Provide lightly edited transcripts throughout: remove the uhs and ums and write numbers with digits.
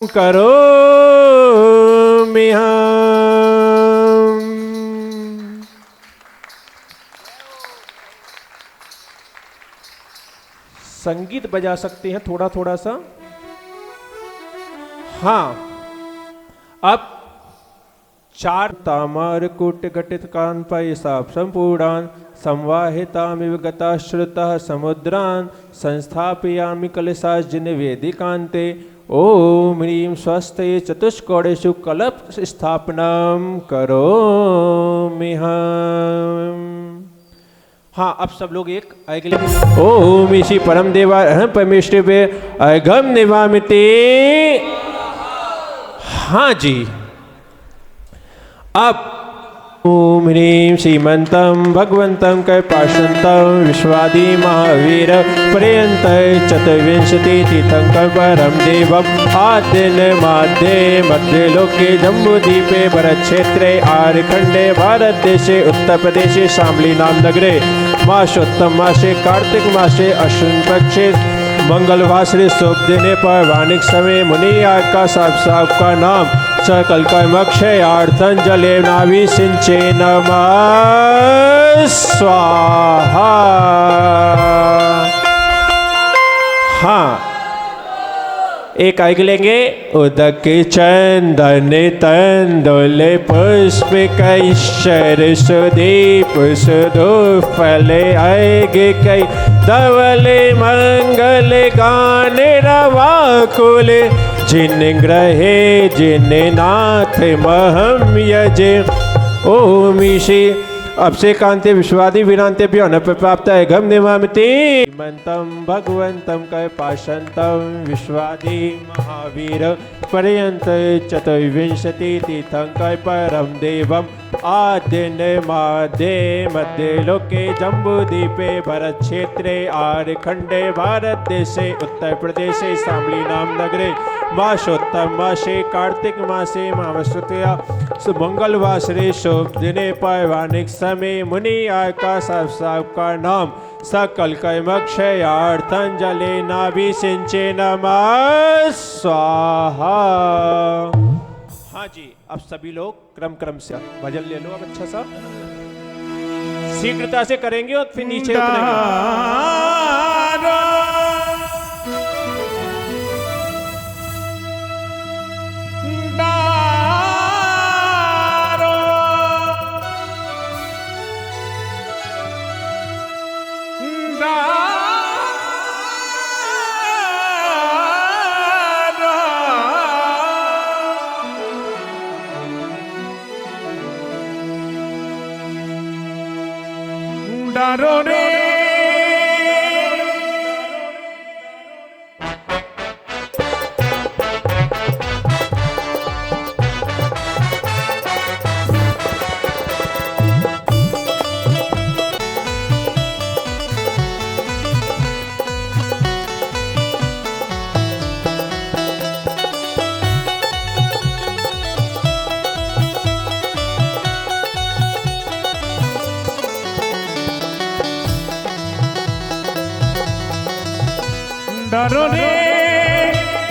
करो मिहाम। संगीत बजा सकते हैं थोड़ा थोड़ा सा। हाँ, अब चार तामार कूट घटित कान पैसा संपूर्णान संवाहितामिव गता श्रुतः समुद्रान संस्थापयामि कलशार्जुन वेदिकान्ते ओम ह्रीं स्वस्ते चतुष्कोणेषु कलप स्थापनम करोमि हम। हाँ, अब सब लोग एक अगले ओम इसी परम देवा परमेश्वर पे अघम निवामिते। हाँ जी, अब ओम ह्रीं श्रीमंतम भगवंतम कैपाशंतम विश्वादि महावीर पर्यंत चतुर्विंशति तीर्थंकर परम देवम आद्य माध्य मध्य लोके जम्बूद्वीपे भरतक्षेत्रे आर्यखंडे भारत देशे उत्तर प्रदेशे शामली नाम नगरे मासोत्तम मासे कार्तिक मासे अश्विन पक्षे मंगलवासरे शुभ दिने पर वाणिक समय मुनि का साहब का नाम सकल कर्मक्षयार्थं जले नाभि सिंचे नमः स्वाहा। हाँ, एक आगे लेंगे। उदक चंदन तंदुल पुष्प कैशर सुदीप सुदो फले आगे कई धवल मंगल गान रवाकुल जिन ग्रहे जिन नाथ महम यजे ओम ईशे अब से कांते विश्वादि विरांते प्यो न प्राप्त है घम निवामिति मंतम भगवंतम कैपाशंतम विश्वादि महावीर पर्यंत चतुर्विंशति तीर्थंकर परम देवम आद्य माध्य मध्य लोके जम्बूद्वीपे भरत क्षेत्रे आर्यखंडे भारत देशे उत्तर प्रदेशे शामली नाम नगरे मासोत्तम मासे कार्तिक मासे मावस्वतया मंगलवासरे शुभ दिने पर वाणिक समय मुनि का साहब का नाम सकल कर्मक्षयार्थं जले नाभि सिंचे नमः स्वाहा। हाँ जी, अब सभी लोग क्रम क्रम से भजन ले लो। अब अच्छा सा शीघ्रता से करेंगे और फिर नीचे उतरेंगे। डारो रे डारो रे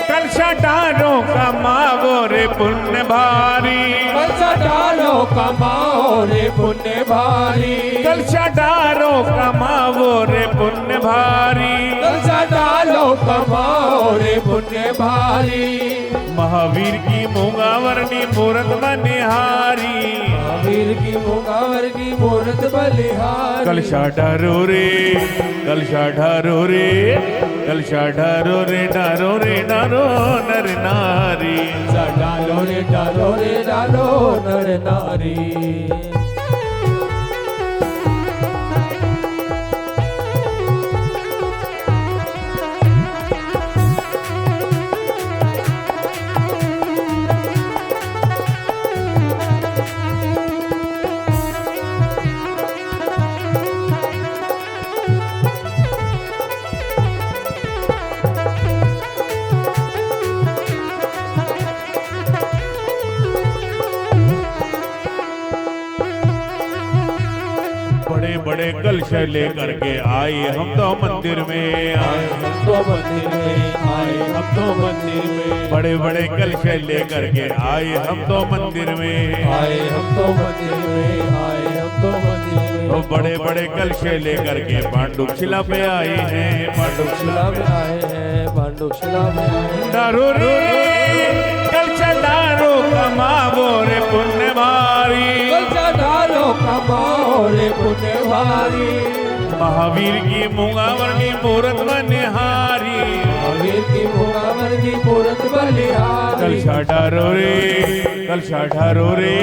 कलशा डारो कमाओ रे पुण्य भारी कलशा डालो कमाओ रे पुण्य भारी कलशा डारो कमाओ रे पुण्य भारी कलशा डालो कमाओ रे पुण्य भारी महावीर की मूंगावरनी मूरत बनिहारी महावीर की मूंगावर की मूरत बलिहारी कलशा डारो रे कलशा डारो रे कलशा डारो रे डारो रे डारो नर नारी डालो रे डालो रे डालो नर नारी। बड़े कलश लेकर के आए हम तो मंदिर में आए, हम तो मंदिर में आए, हम तो मंदिर में बड़े बड़े कलश लेकर के आए हम तो मंदिर में आए, हम तो मंदिर में आए, हम तो मंदिर में तो बड़े बड़े कलश लेकर के पांडुक शिला पे आए हैं, पांडुक शिला में आए हैं, पांडुक शिला में आए हैं। दारू रे कलश दारू कमावो रे पुण्य भारी, कलशा डालो कमाओ रे पुण्य भारी, महावीर की मूंगावरनी मूरत बनिहारी, महावीर की मुकामर की मूरत बलिहारी। कलशा डारो रे कलशा डारो रे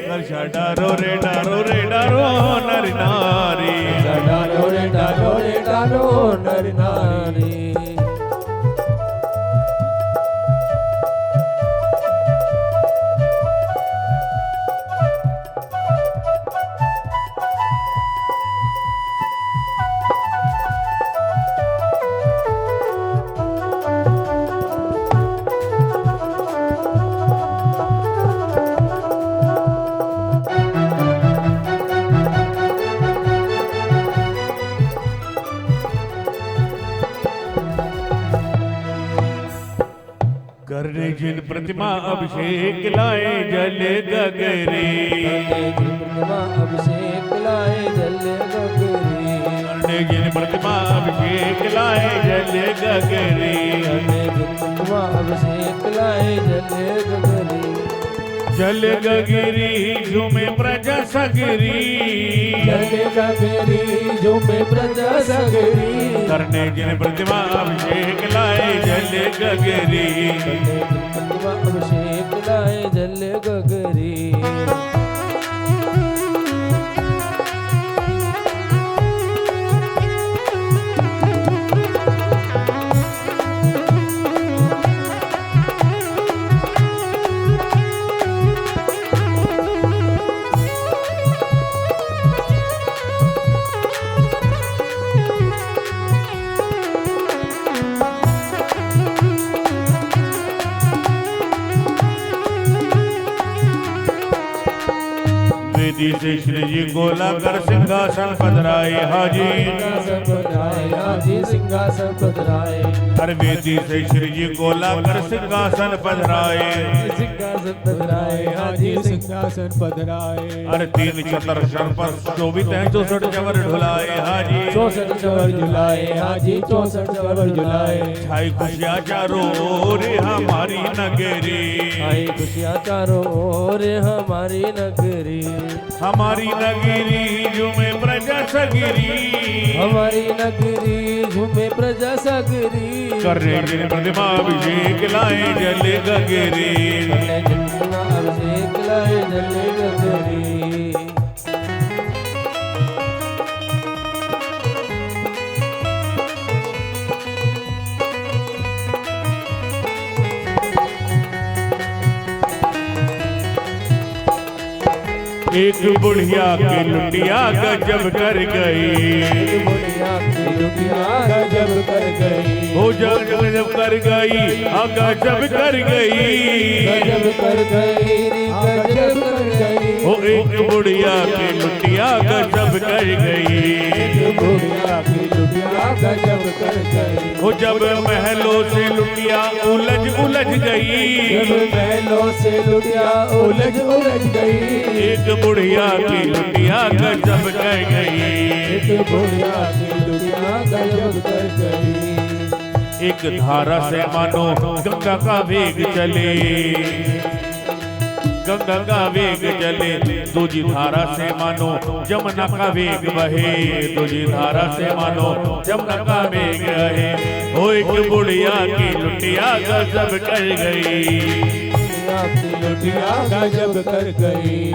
कलशा डारो रे डारो रे डारो नर नारी, डालो रे डालो रे डालो नर नारी। करने जिन प्रतिमा अभिषेक लाए जल गगरे, प्रतिमा अभिषेक लाए जल गगरी, करने जिन प्रतिमा अभिषेक लाए जल गगरे, प्रतिमा अभिषेक लाए जल गगरी, जल गगरी झूमे प्रजा सगरी, जल गगरी झूमे प्रजा सगरी, करने जिन प्रतिमा अभिषेक लाए जल गगरी, प्रतिमा अभिषेक लाए जल गगरी। वेदी से श्री जी गोला कर सिंहासन पधराए हाजी, सिंहासन पधराए हाजी, सिंहासन पधराए, हर वेदी से श्री जी गोला कर सिंहासन पधराए, सिंहासन पधराए हाजी, सिंहासन पधराए, हर तीन चतर शर पर शोभित हैं 64 चवर ढुलाए हाजी, 64 चवर झुलाए हाजी, 64 चवर झुलाए, छाई खुशियाँ चारों ओर हमारी नगरी, आई खुशियाँ चारों ओर हमारी नगरी, हमारी नगरी झूमे प्रजा सगरी, हमारी नगरी झूमे प्रजा सगरी, करने जिन प्रतिमा अभिषेक लाए जल गगरी, प्रतिमा अभिषेक लाए जल गगरी। एक बुढ़िया की लुटिया गजब कर गई, बुढ़िया की लुटिया गजब कर गई, हो गजब कर गई, गजब कर गई, गजब कर गई, गजब कर गई, हो एक बुढ़िया की लुटिया गजब कर गई, बुढ़िया की लुटिया गजब कर गई, हो जब महलों से लुटिया उलझ उलझ गई, जब महलों से लुटिया उलझ उलझ गई, एक बुढ़िया की लुटिया गजब कर गई, एक बुढ़िया की लुटिया गजब कर गई, एक धारा से मानो गंगा का वेग चले, गंगा का वेग चले, दूजी धारा से मानो जमुना का वेग बहे, दूजी धारा से मानो जमुना का वेग बहे, हो एक बुढ़िया की लुटिया गजब कर गई, की लुटिया गजब कर गई।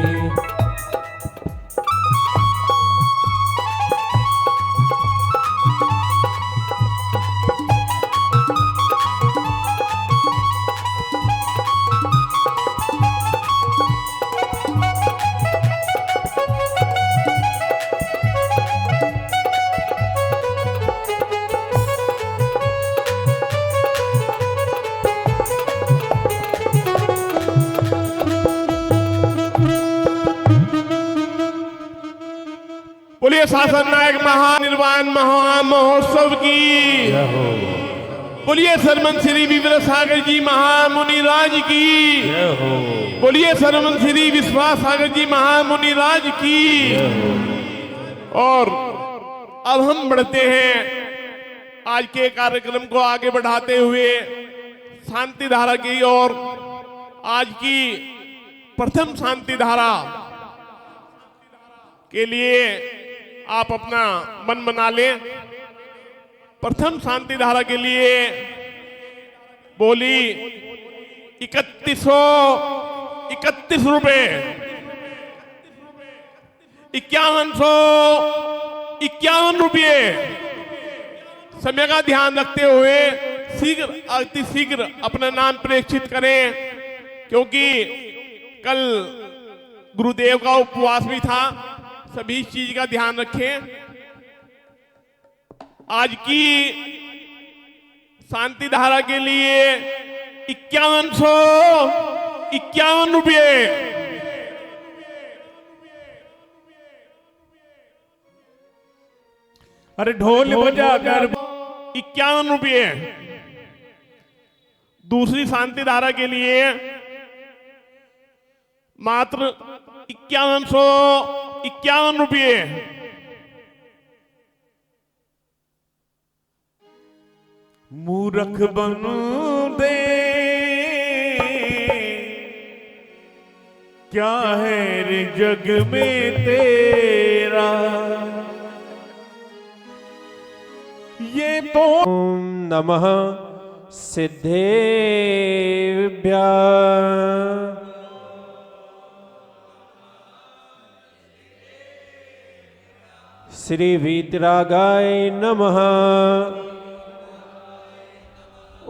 शासन नायक महानिर्वाण महोत्सव की, बोलिए सरमन श्री विवर सागर जी महामुनि राज की, बोलिए सरमन श्री विश्वास सागर जी महामुनि राज की। और अब हम बढ़ते हैं आज के कार्यक्रम को आगे बढ़ाते हुए शांति धारा की ओर। आज की प्रथम शांति धारा के लिए आप अपना मन बना लें। प्रथम शांति धारा के लिए बोली 3131 रुपए, 5151 रुपये। समय का ध्यान रखते हुए शीघ्र अति शीघ्र अपना नाम प्रेषित करें, क्योंकि कल गुरुदेव का उपवास भी था। सभी चीज का ध्यान रखें। आज की शांति धारा के लिए 5151 रुपये। अरे ढोल बजा कर 51 रुपये। दूसरी शांति धारा के लिए मात्र 5151 रुपये। मूर्ख बनू दे क्या है रे जग में तेरा, ये तो ओम नमः सिद्धेभ्यः। श्री वीतरागाय नमः।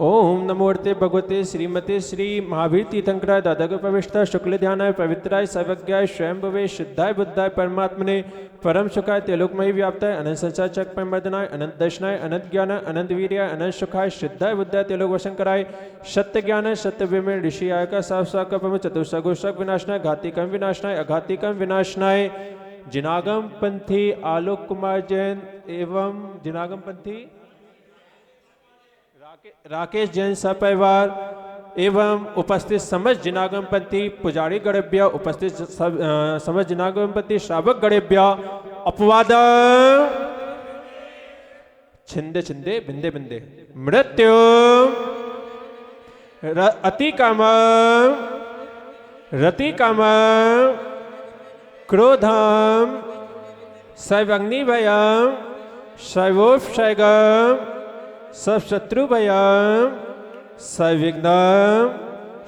ओम नमोर्ते भगवते श्रीमते श्री महावीर तीर्थंकराय दादा पविष्टा शुक्ल ध्यानाय पवित्राय सर्वज्ञाय स्वयंभवे शुद्धाय बुद्धाय परमात्मने परम सुखाय तेलोकमयी व्याप्ताय अनंत संसार चक्र मर्दनाय अनंत दर्शनाय अनंत ज्ञान अनंत वीर्याय अनंत सुखाय शुद्धाय बुद्धाय तेलोक वशंकराय सत्य ज्ञान सत्य विमय ऋषि आय का साफ साकम चतुर्सगोषक विनाशनाय घातिकम विनाशनाय अघातिकम विनाशनाय जिनागम पंथी आलोक कुमार जैन एवं जिनागम पंथी राकेश जैन सपरिवार एवं उपस्थित समस्त जिनागम पंथी पुजारी गणेभ्य उपस्थित समस्त जिनागम पंथी श्रावक गणेभ्य अपवाद छिंदे छिंदे बिंदे बिंदे मृत्यु अतिकाम रतिकाम क्रोधम सैवग्निभयम शैवोपशैगम सब शत्रु भयम सविघ्नम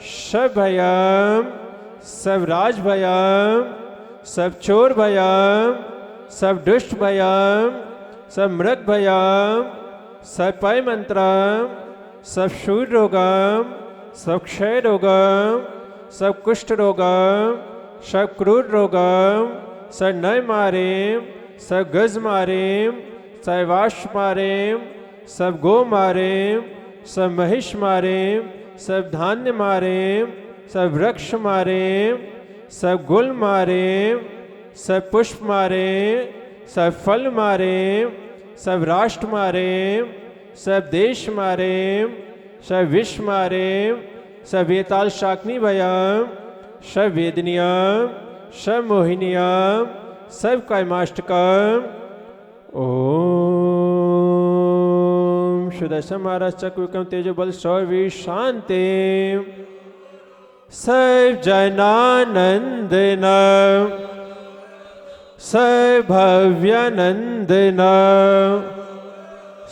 सब भयम सब राज भयम सब चोर भयम सब दुष्ट भयम सब मृग भयम सब पय मंत्रम सब शूर रोगम सब क्षय रोगम सब कुष्ठ रोगम सब क्रूर रोगम सब नय मारेम सब गज मारेम सब वाश मारेम सब गो मारेम सब महिष मारेम सब धान्य मारेम सब वृक्ष मारेम सब गुल मारेम सब पुष्प मारेम सब फल मारेम सब राष्ट्र मारेम सब देश मारेम सब विश्व मारेम सब वेताल शाकनी भयम सब वेदनियम सब मोहिनियम सब कायमाष्टकम। ओम सुदर्शन महाराज चक्रविक्रम तेजो बल सौवी शांति सब जनानंदन सब भव्यानंदन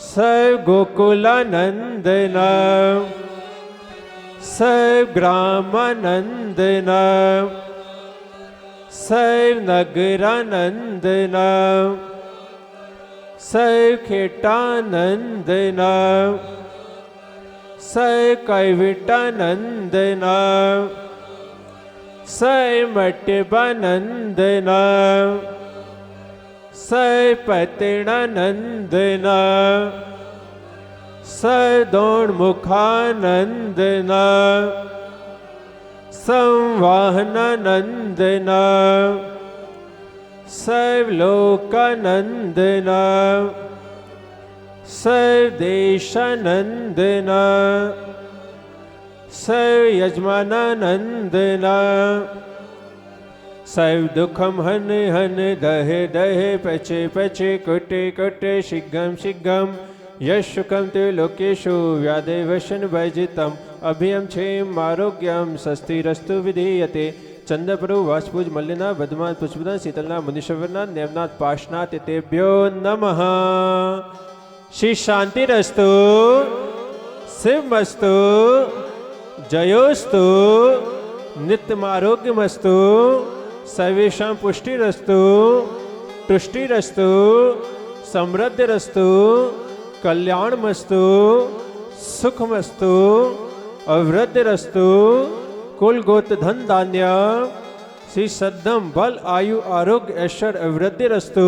सब गोकुलानंदन सब ग्रामानंदन सब नगरानंदन सब खेटानंदन सब कैविटानंदन सब मटबानंदन सब पतिणानंदन सब दौड़मुखानंदन संवाहनानंदन सर्वलोकनंदन सर्वदेशानंदन सर्वयजमानानंदन सर्व दुखम हन हन दहे दहे पचे पचे कुटे कुटे शीघ्रम शीघ्रम यशुकम ते लोकेशु व्याधे वशन भजितम अभियम क्षेम आरोग्यम स्वस्तिरस्तु विधीयते चंद्रप्रभु वासपूज मल्लिना बदमान पुष्पदान शीतलना मुनीश्वरनाथ नेवनाथ पाशनाथ तेभ्यो नमः। श्री शांतिरस्तु शिवमस्तु जयोस्तु नित्यमारोग्यमस्तु सर्वेषां पुष्टिरस्तु तुष्टिरस्तु समृद्धिरस्तु कल्याणमस्तु सुखमस्तु अवृद्धिरस्तु कुल गोत्र धन धान्य श्री सद्धम बल आयु आरोग्य ऐश्वर्य अवृद्धिरस्तु।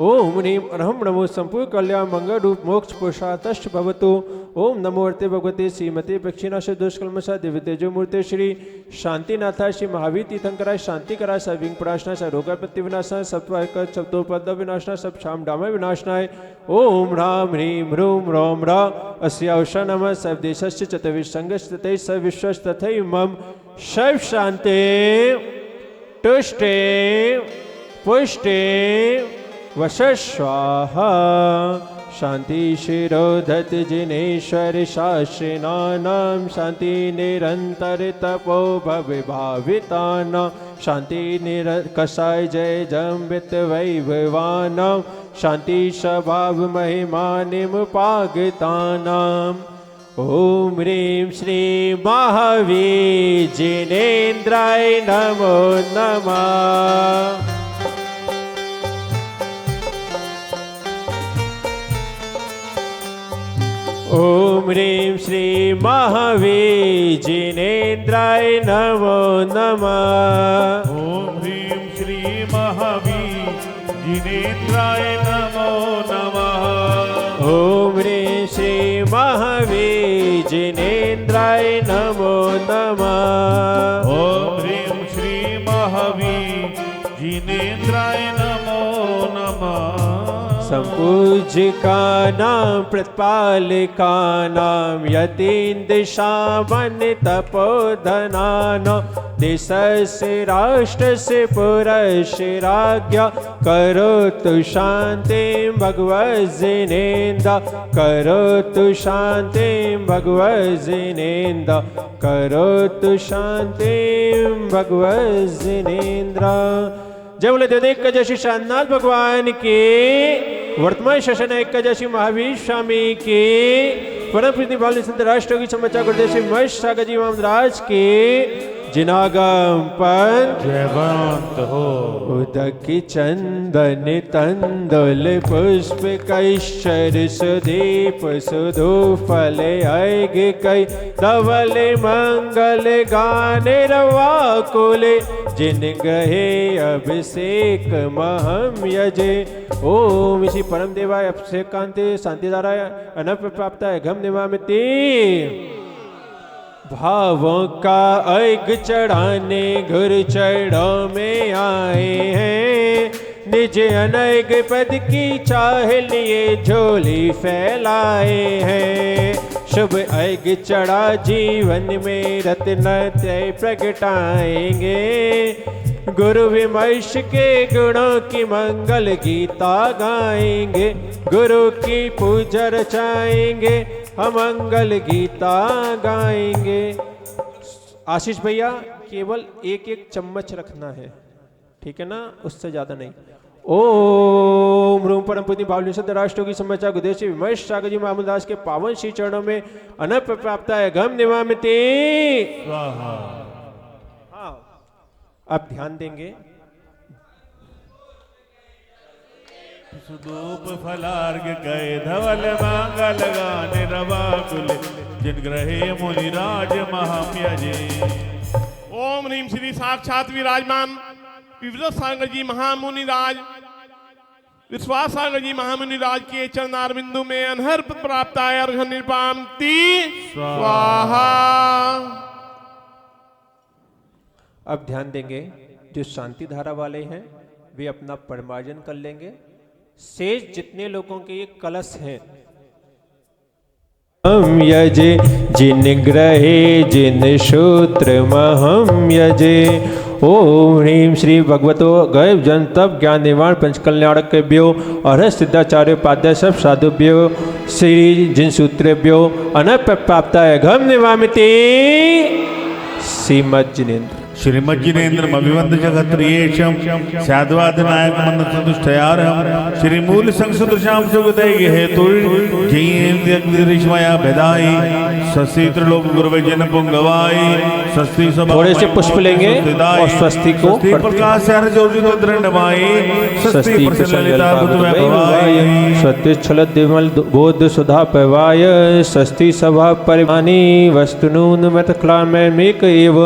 ओम ह्रीम अरहम नमो संपूर्ण कल्याण मंगल रूप मोक्ष पुरुषार्थश्च भवतु। ओम नमो अर्ते भगवते श्रीमते दक्षिणाश दुष्कलमशा दिव्य तेजो मूर्ते श्री शांतिनाथा श्री महावीर तीर्थंकराय शांतिकराय सर्विंग प्राशनाय रोगापत्ति विनाशनाय सत्वायक शब्दोपद विनाशनाय सब शाम डामय विनाशनाय। ओम राम ह्रीम ह्रूम रोम रा अस्यावशा नमः सर्वदेशस्य चतुर्विंशतिः तथैव सर्वविश्वस्य तथैव मम सर्व शांते तुष्टे पुष्टे वशस्वाहा। शांति शिरोधत जिनेश्वर शास्त्रिनां शांति निरंतर तपो भविभावितानां शांति कषाय जय जम्बित वैभवानां शांति स्वभाव महिमा निमुपागतानां। ओम ह्रीं श्री महावीर जिनेन्द्राय नमो नमः। ओम ह्रीं श्री महावीर जिनेन्द्राय नमो नमः। ओम ह्रीं श्री महावीर जिनेन्द्राय नमो नमः। ओम ह्रीं श्री महावीर जिनेन्द्राय नमो नमः। ओम ह्रीं श्री महावीर जिनेन्द्राय नमो नमः। संपूज्यकानां प्रतिपालकानां यतीन्द्रशामन तपोधनानां देशस्य राष्ट्रस्य पुरस्य राज्ञा करोतु शान्तिं भगवज्जिनेन्द्र करोतु शान्तिं भगवज्जिनेन्द्र करोतु शान्तिं भगवज्जिनेन्द्र। जय बोले देव जय श्री शाननाथ भगवान के वर्तमान शासन एक जैसी महावीर स्वामी के परम प्रीति भावनी संत राष्ट्र की समाचार गुरुदेव श्री महेश सागर जी महाराज के जिनागम पंथ जयवंत हो। उदक चंदन तंदुल पुष्प कैश्चर सुदीप सुधु फल ऐग कई धवल मंगल गाने रवाकुल जिन ग्रहे अभिषेक महम यजे। ओम इसी परम देवाय अभिषेक कांति शांतिधाराय अनप प्राप्त घम निवामिति। भावों का अर्घ चढ़ाने गुर चरणों में आए हैं निज अनर्घ पद की चाह लिए झोली फैलाए हैं। शुभ अर्घ चढ़ा जीवन में रत्न त्रय प्रगटाएंगे गुरु विमर्श के गुणों की मंगल गीता गाएंगे गुरु की पूजा रचाएंगे हम मंगल गीता गाएंगे। आशीष भैया केवल एक एक चम्मच रखना है, ठीक है ना, उससे ज्यादा नहीं। ओम रूम परम पुण्य भावनी सत्य राष्ट्रों की समाचार गुरुदेव श्री विमर्श सागर जी महामूल दास के पावन श्री चरणों में अनप प्राप्त है गम निवामिति। स्वाहा। हाँ, आप ध्यान देंगे। सुधूप फलार्घ गए धवल मांगल गाने रवाकुल जिन ग्रहे मुनिराज महाम्यजे। ओम ह्रीं श्री साक्षात विराजमान विविध सागर जी महामुनिराज विश्वास सागर जी महामुनिराज के चरणार बिंदु में अनहर पद प्राप्त आय अर्घ निर्पामति स्वाहा। अब ध्यान देंगे जो शांति धारा वाले हैं वे अपना परिमार्जन कर लेंगे। शेष जितने लोगों के ये कलश हैं, हम यजे जिन ग्रहे जिन सूत्र महम यजे। ओम ह्रीं श्री भगवतो गैव जन तप ज्ञान निवारण पंचकल्याणकेभ्यो अरहत सिद्धाचार्य उपाध्याय सब साधुभ्यो श्री जिन सूत्रेभ्यो अनप प्राप्ताय घम निवामिति श्रीमद् जिनेन्द्र। श्रीमद् जिनेन्द्र अभिवंद जगत्रियेशम साधवादनायक मनसुष्टयारहम श्री मूल संसदृशाम सुगतै हेतु जयंतिमया भेदाई सस्त्र लोक गुरुवे जन पुंगवाई सस्ती सब थोड़े से पुष्प लेंगे और स्वस्ति को प्रकाश हर जोजित दृढ़माई स्वस्ति प्रसन्नता भवाय सत्य छल दिमल बोध सुधा पवाय स्वस्ति सभा परिमानी वस्तुनून मत क्लामेक एव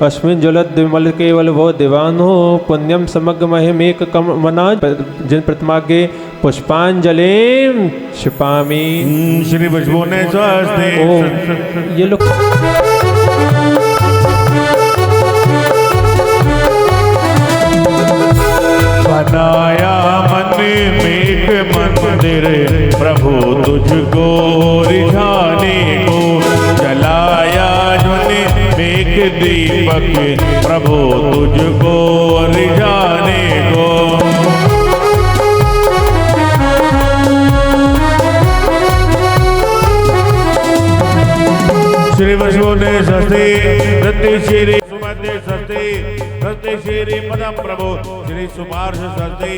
अस्मिन् जलद विमल केवल वो दिवानो पुण्यम समग्र महिमेक कम मना जिन प्रतिमागे पुष्पांजलिम क्षिपामि। श्री बजबोने स्वस्ति। ये लोग बनाया मन में एक मंदिर प्रभु तुझको रिझाने को, जलाया एक दीपक प्रभु तुझको रिझाने को। श्री वसुने सस्ते सत्य श्री सुमते सस्ते सस्ते श्री पदम प्रभु श्री सुमार्श सस्ते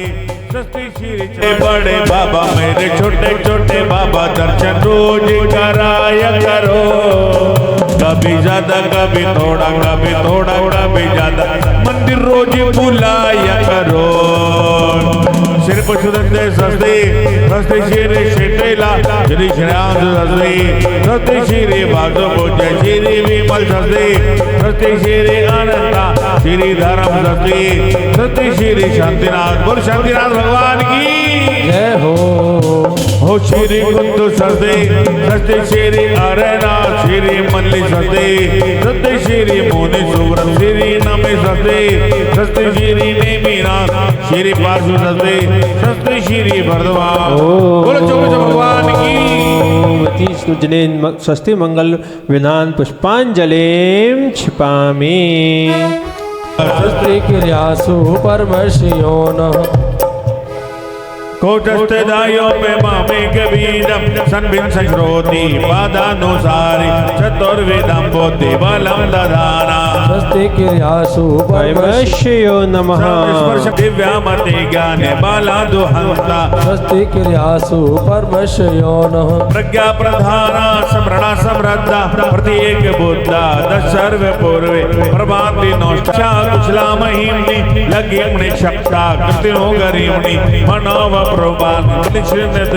सस्ते श्री बड़े बाबा मेरे छोटे छोटे बाबा दर्शन रोज कराया करो, कभी ज्यादा कभी थोड़ा कभी ज्यादा मंदिर रोज बुलाया करो। श्री पशुदत्त सस्ते सस्ते श्री शेटेला श्री श्रीराम सस्ते सस्ते श्री भागवत श्री विमल सस्ते सस्ते श्री आनंदा श्री धर्म सस्ते सस्ते श्री शांतिनाथ बोल शांतिनाथ भगवान की जय हो श्री कुंदु सस्ते सस्ते श्री अरना श्री मल्ली सस्ते सस्ते श्री मोनि सुव्रत श्री नमे सस्ते सस्ते श्री नेमीना श्री पार्श्व सस्ते सस्ते श्री भरद्वाज बोलो चौबीस भगवान की जनेन स्वस्ति मंगल विधान पुष्पांजलिम क्षिपामि। शस्त्री क्रियासु परमशियो नः कोटस्थदायो पे मामे कबीरम सन्भिन संश्रोति पादानुसारी चतुर्वेदम बोधि बलम दधाना। शस्त्री क्रियासु परमशियो नमः स्पर्श दिव्यामति ज्ञाने बाला दुहंता। शस्त्री क्रियासु परमशियो नः प्रज्ञा प्रधाना समरणा समृद्धा प्रत्येक बुद्धा दश सर्व पूर्वे प्रभाति नोष्टा कुशला महिमनि लग्यमणि शक्ता कृतिनो गरीमणि मनोव प्रभान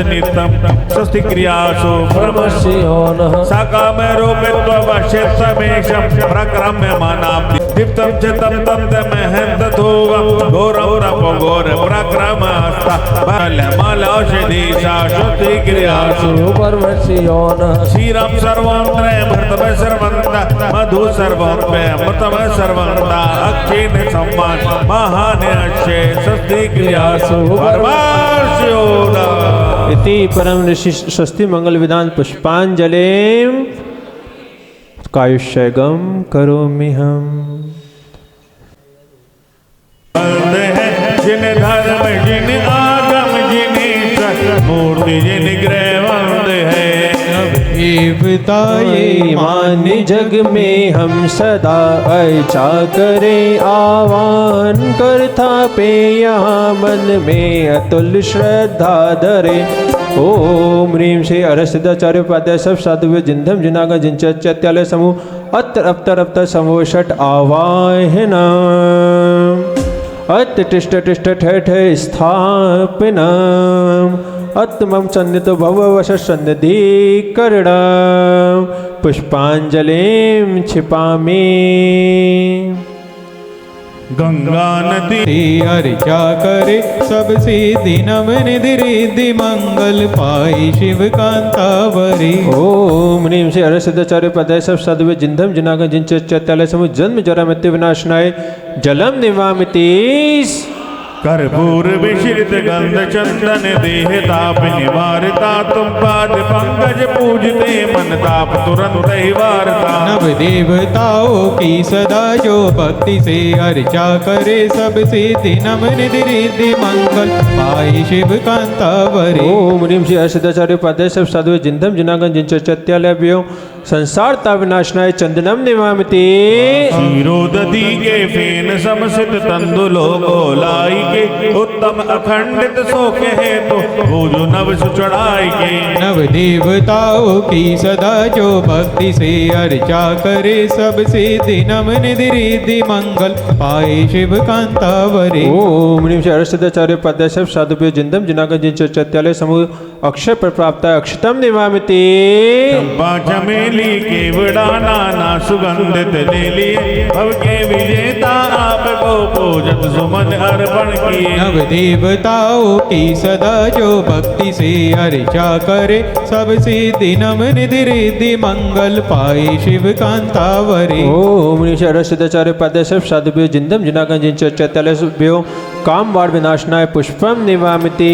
नित्यम स्वस्ति क्रियासु परमशियो नः साकामे रूपित्व वश्यत्वमेशं प्रक्रम्य मानाब्धि दीप्तं च तं तं महन्त धूवं घोरं तपो घोर प्रक्रम हस्ता बलमलौषधि शाश्वति क्रियासु परमशियो नः क्षीरं सर्वंत्र भृतम सर्वंत मधु सर्वंत्र मृतम सर्वंत अक्षीण सम्मान महान्यक्षे स्वस्ति क्रियासु परमशियो नः। इति परम ऋषि स्वस्ति मंगल विधान पुष्पांजलिम कायुष्यगम करोमि हम। जिन धर्म जिन आगम जिन मूर्ति जिन ग्रह वंद है बताए मान जग में हम सदा अच्छा करें आह्वान करता पे यहाँ मन में अतुल श्रद्धा धरे। ओम ह्रीं श्री अरहत सिद्धाचार्य उपाध्याय सब साधु जिंधम जिनागा जिनचत्यालय समूह अत्र अप्तर अप्तर समूह षट आवाहना अत तिष्ठ तिष्ठ ठठ स्थापना अत्मम सन्नितो भववश सन्निधि कर्ण पुष्पांजलिम क्षिपामि। गंगा नदी अर्चा करे सब सिद्धि नम निधि रिद्धि मंगल पाई शिव कांतावरी। ओम ह्रीं श्री अरहत सिद्धाचार्य उपाध्याय सब साधु जिंधम जिनागा जिनचत्यालय समूह जन्म जरा मृत्यु विनाशनाय जलम निवामिति कर्पूर विश्रित गंध चंदन देह ताप निवारता तुम पाद पंकज पूजते मन ताप तुरंत ही वारता। नव देवताओं की सदा जो भक्ति से अर्चा करे सब सिद्धि नम निधि रिद्धि मंगल पाई शिव कांतावरी। ओम ह्रीं श्री हर्षदाचार्य उपाध्याय सब साधु जिंदम जिनागन जिनचर्चत्यालय संसार ताविनाशनाय चंदनम निवामिते। क्षीरोदधि के फेन समसित तंदुलो गोलाई के उत्तम अखंडित सोखे है तो भोजो नव सुचढ़ाई के। नव देवताओं की सदा जो भक्ति से अर्चा करे सब सिद्धि नम निधि रिद्धि मंगल पाए शिव कांतावरी। ओम ह्रीं श्री हर्षदाचार्य उपाध्याय सब साधु जिंदम जिनागन जिनचर्चत्यालय समूह अक्षय पर प्राप्त अक्षतम निवामिते। चमेली केवड़ा नाना सुगंधित ले लिए भव के विजेता आपको पूजत सुमन अर्पण किए। नव देवताओं की सदा जो भक्ति से अर्चा करे सब सिद्धि नम निधि रिद्धि मंगल पाए शिव कांतावरी। ओम ह्रीं श्री हर्षदाचार्य उपाध्याय सब साधु जिंदम जिनागन जिनचर्चत्यालय काम वार विनाशनाय पुष्पम निवामिते।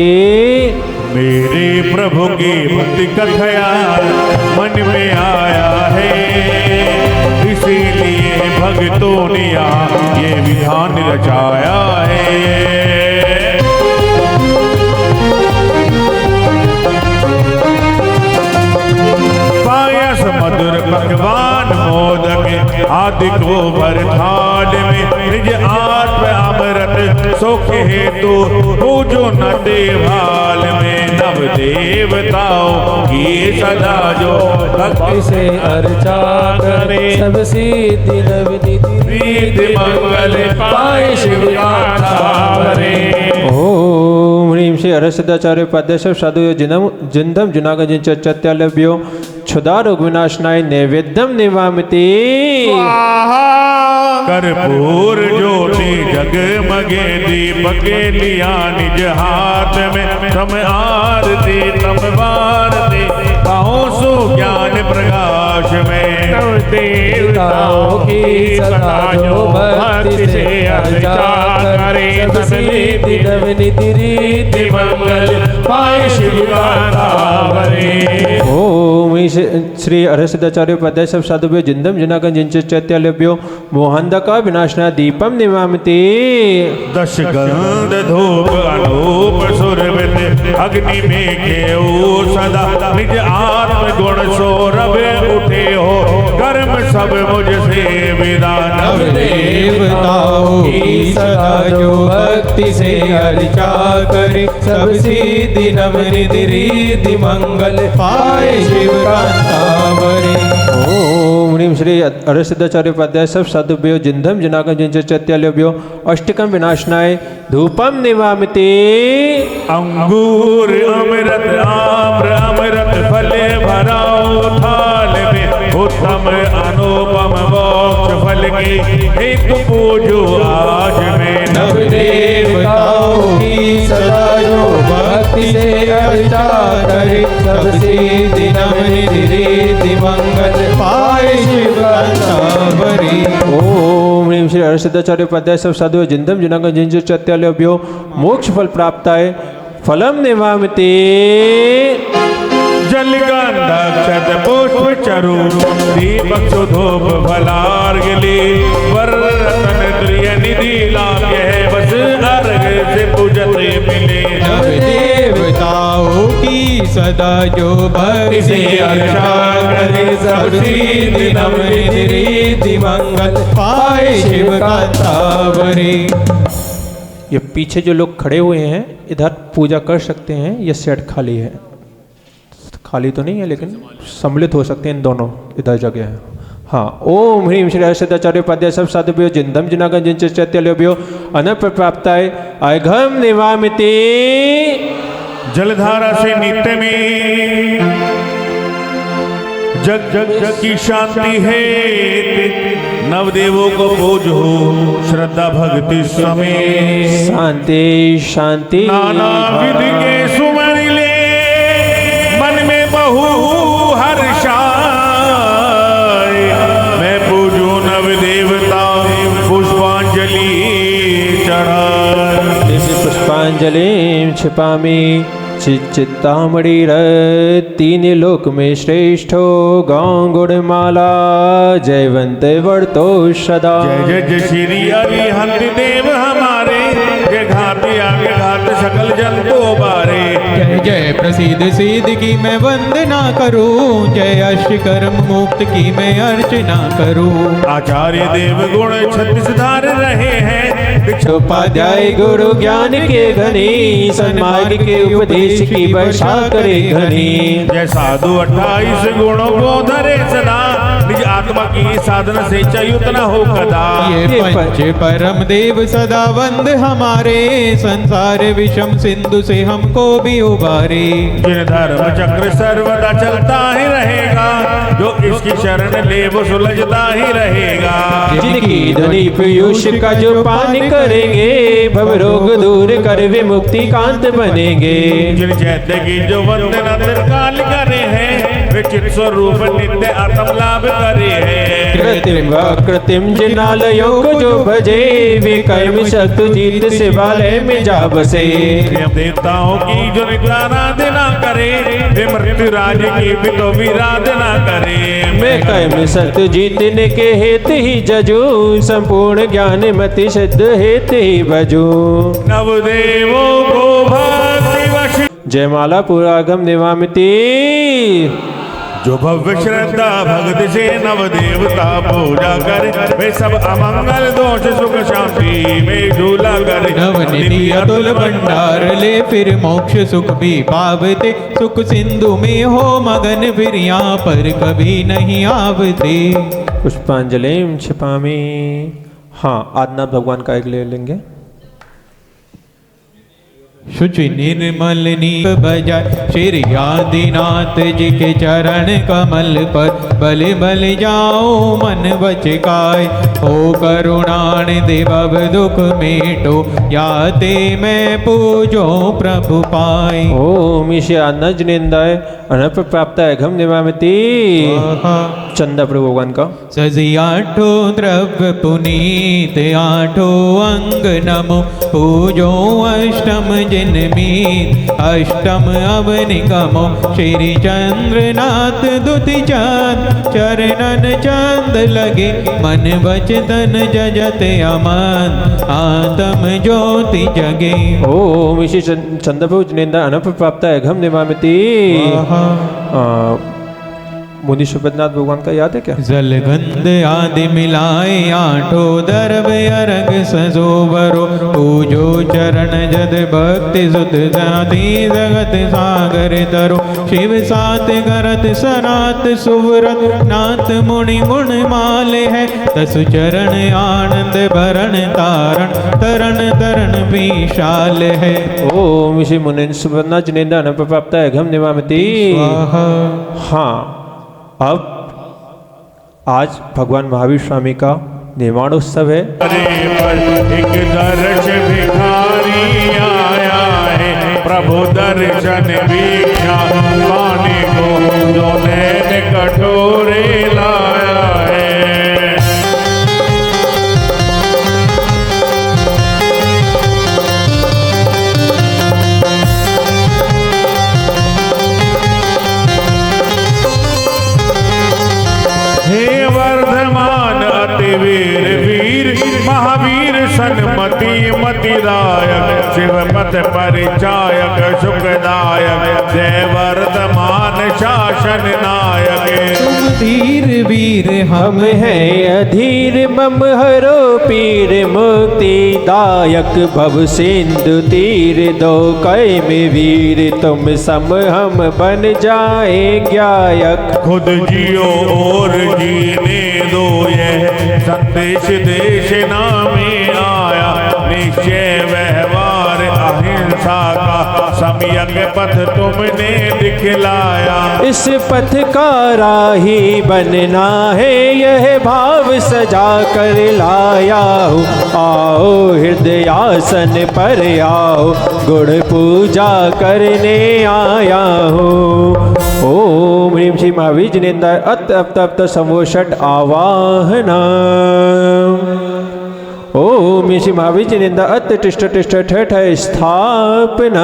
मेरे प्रभु की भक्ति का ख्याल मन में आया है इसीलिए भक्तों ने ये विधान रचाया है। पायस मधुर पकवान मोदक आदि को भर थाल में निज आत्म अमृत सोखे हेतु पूजो न देवाल में। नव देवताओं की सदा जो भक्ति से अर्चा करे सब सिद्धि रिद्धि मंगल पाए शिव कांतावरी। ओम ह्रीं श्री हर्षदाचार्य उपाध्याय सब साधु जिंदम जुनागन जिनचर्चत्यालय क्षुधा रोग विनाशनाय नैवेद्यम निवामिते। कर्पूर ज्योति जगमगे दीपके लिया निज हाथ में तम आरती तम वारती कहो सो ज्ञान प्रकाश में। नव देवताओं की सदा जो भक्ति से अर्चा करे सिद्धि नव निधि रिद्धि मंगल पाए शिव कांतावरी। ओम श्री हर्षदाचार्य उपाध्याय सब साधु जिंदम जिनागन जिनचर्चत्यालय मोहंदका विनाशना दीपम निवामिते। दश गंध धूप अनूप सुरभित अग्नि में घेऊ सदा निज आत्म गुण सौरभ उठे हो कर्म सब मुझसे विदा। नव देवताओं की सदा जो भक्ति से अर्चा करे सब सिद्धि नव निधि रिद्धि मंगल पाए शिव कांतावरी। ओम ह्रीं श्री हर्षदाचार्य उपाध्याय सब साधु जिंदम जिनागन जिनचर्चत्यालय अष्टकम विनाशनाय धूपम निवामिते। अंगूर अमृत आम्र अमृत फले भराओ थाल में उत्तम अनुपम मोक्ष फल की हेतु पूजो आज में। नव देवताओं की सदा जो भक्ति से अर्चा करे सब सिद्धि नव निधि रिद्धि मंगल पाए शिव कांतावरी। ओम ह्रीं श्री हर्षदाचार्य उपाध्याय सब साधु जिंदम जिनागन जिनचर्चत्यालय मोक्ष फल प्राप्त फलम निवामिते। जल गंधक्षत पुष्प चरु दीपक सुधूप फलार्गली वर रतन प्रिय निधि लागे है बस अर्घ से पूजते मिले। नव देवताओं की सदा जो भक्ति से अर्चा करे सब सिद्धि नव निधि रिद्धि मंगल पाए शिव कांतावरी। ये पीछे जो लोग खड़े हुए हैं इधर पूजा कर सकते हैं। ये सेट खाली है, खाली तो नहीं है लेकिन सम्मिलित हो सकते हैं इन दोनों इधर जगह है। हाँ ओम ह्रीं श्री हर्षदाचार्य उपाध्याय सब साधु जिंदम जिनागन जिनचर्चत्यालय अनप प्राप्ताय आयघम निवामिते। जलधारा से नित्य में जग जग जग की शांति है नवदेवों को पूजो श्रद्धा भक्ति समेत। शांति शांति नाना विधि के सुमन ले मन में बहु हर्षाय मैं पूजू नव देवता पुष्पांजलि चढ़ा। पुष्पांजलिं क्षिपामि चित्तामणिर तीन लोक में श्रेष्ठो गौ गुणमाला जयवंत वर्तो सदा। जय जय श्री अरिहंत देव हमारे, जय घात आगे घात सकल जन को बारे। जय जय प्रसिद्ध सिद्ध की मैं वंदना करूं, जय अष्टकर्म मुक्त की मैं अर्चना करूं। आचार्य देव गुण 36 धार रहे हैं, उपाध्याय गुरु ज्ञान के घनी सन्मार्ग के उपदेश की वर्षा करे घनी। जय साधु 28 गुणों को धरे सदा, निज आत्मा की साधना से च्युत न हो कदा। ये पंच परम देव सदा वंद हमारे, संसार विषम सिंधु से हमको भी उबारे। जिन धर्म चक्र सर्वदा चलता ही रहेगा, जो इसकी शरण ले वो सुलझता ही रहेगा। जिनकी ध्वनि पीयूष का जो पान करेंगे, भव रोग दूर कर विमुक्ति कांत बनेंगे। जिन चैत्य की जो वंदना त्रिकाल करे हैं, वे चित स्वरूप नित्य आत्म लाभ करे हैं। कृत्रिम व अकृत्रिम जिनालयों को जो भजे, वे कर्म शत्रु जीत शिवालय में जा बसे। देवताओं की जो आराधना करे, वे मृत्यु राज की भी तो विराधना करे। मैं कर्म शत्रु जीतने के हेतु ही जजू, संपूर्ण ज्ञान मति सिद्ध हेतु ही भजू। नवदेवों को भक्ति वश, जयमाला पुरागम निवामिती। जो भव्य श्रद्धा भक्ति से नव देवता पूजा करे, वे सब अमंगल दोष सुख शांति में झूला करे। नवनिधि अतुल भंडार ले फिर मोक्ष सुख भी पावते, सुख सिंधु में हो मगन फिर यहाँ पर कभी नहीं आवते। पुष्पांजलिं क्षिपामि। हाँ, आदिनाथ भगवान का एक ले लेंगे। शुचि निर्मल नीक बजाय श्री आदिनाथ जी के चरण कमल पर, बल बल जाओ मन बचकाय। हो करुणान देव दुख मेटो, याते मैं पूजो प्रभु पाए। ओम ईशे आदिनाथ जिनेन्द्राय अनप प्राप्ताय घम निवामिति। चंदा प्रभु भगवान का। सजी आठो द्रव्य पुनीत, आठो अंग नमो पूजो अष्टम जिनमीत। अष्टम अवनिगमो श्री चंद्रनाथ दुति चंद, चरणन चंद लगे मन वचन जजते अमन, आत्म ज्योति जगे। ओम ईशे चंदा प्रभु जिनेन्द्राय अनप प्राप्ताय घम निवामिति। मुनि सुबदनाथ भगवान का याद है क्या? जलगंध आदि मिलाए आठो दर्भ अरग सजोवरो, पूजो चरण जद भक्ति सुत जाति जगत सागर तरो। शिव सात करत सनात सुव्रत, नाथ मुनि गुण माल है। तसु चरण आनंद भरण तारण, तरण तरण विशाल है। ओम श्री मुनि सुबदनाथ जिनेन्द्राय अनप प्राप्ताय घम निवामिति। हाँ, अब आज भगवान महावीर स्वामी का निर्वाण उत्सव है। एक दर्श भिखारी आया है, प्रभु दर्शन भिक्षा पाने को जो नैन कटोरे लाया है। हे वर्धमान अति वीर वीर, महावीर सन्मति मतिदायक, शिव पथ परिचायक सुखदायक। जय वर्धमान शासन नायक। तुम धीर वीर हम हैं अधीर, मम हरो पीर मुक्ति दायक। भव सिंधु तीर दो कै में वीर, तुम सम हम बन जाए गायक। खुद जियो और जीने दो, यह संदेश देश नामे आया। निश्चय व्यवहार अहिंसा का, सम्यक पथ तुमने दिखलाया। इस पथ का राही बनना है, यह भाव सजा कर लाया हूँ। आओ हृदयासन पर आओ, गुण पूजा करने आया हूँ। ओम ह्रीं श्री महावीर जिनेन्द्राय अत अप तप्त समो षट आवाहन। ओम श्री महावीर निंदा अत तिष्ठ तिष्ठ ठठ स्थापना।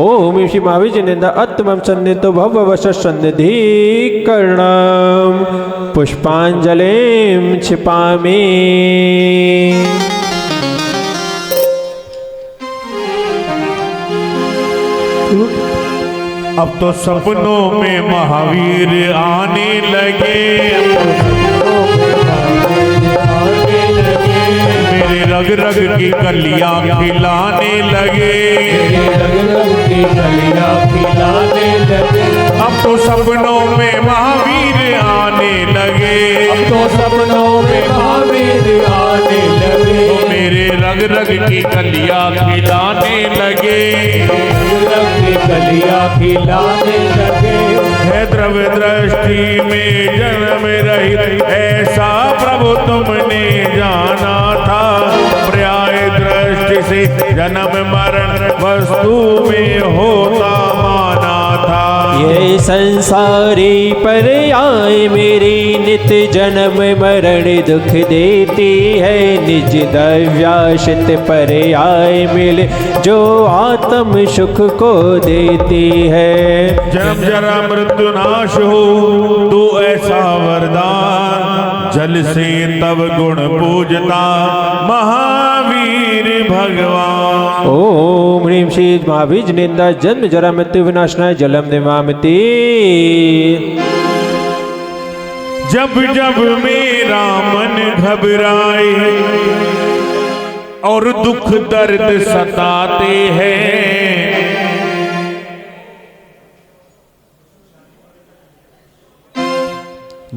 ओम श्री महावीर निंदा अत्मम सन्निधो भववश सन्निधि कर्णम पुष्पांजलिं क्षिपामि। अब तो सपनों में महावीर आने लगे, मेरे रग रग की कलियां खिलाने लगे। अब तो सपनों में महावीर आने लगे, अब तो सपनों में महावीर आने लगे। तो मेरे रग रग की कलियां खिलाने लगे, कलियां खिलाने लगे। है द्रव्य दृष्टि में जन्म रहित ऐसा प्रभु तुमने जाना था। पर्याय दृष्टि से जन्म मरण वस्तु में होता माना था। ये संसारी पर्याय मेरी नित जन्म मरण दुख देती है। निज द्रव्याश्रित पर्याय मिले जो आत्म सुख को देती है। जन्म जरा मृत्यु नाश हो तू ऐसा वरदान, जल से तब गुण पूजता महावीर भगवान। ओम ह्रीं श्री महावीर निंदा जन्म जरा मृत्यु विनाशनाय जलम निवामति। जब जब मेरा मन घबराए और दुख दर्द सताते हैं,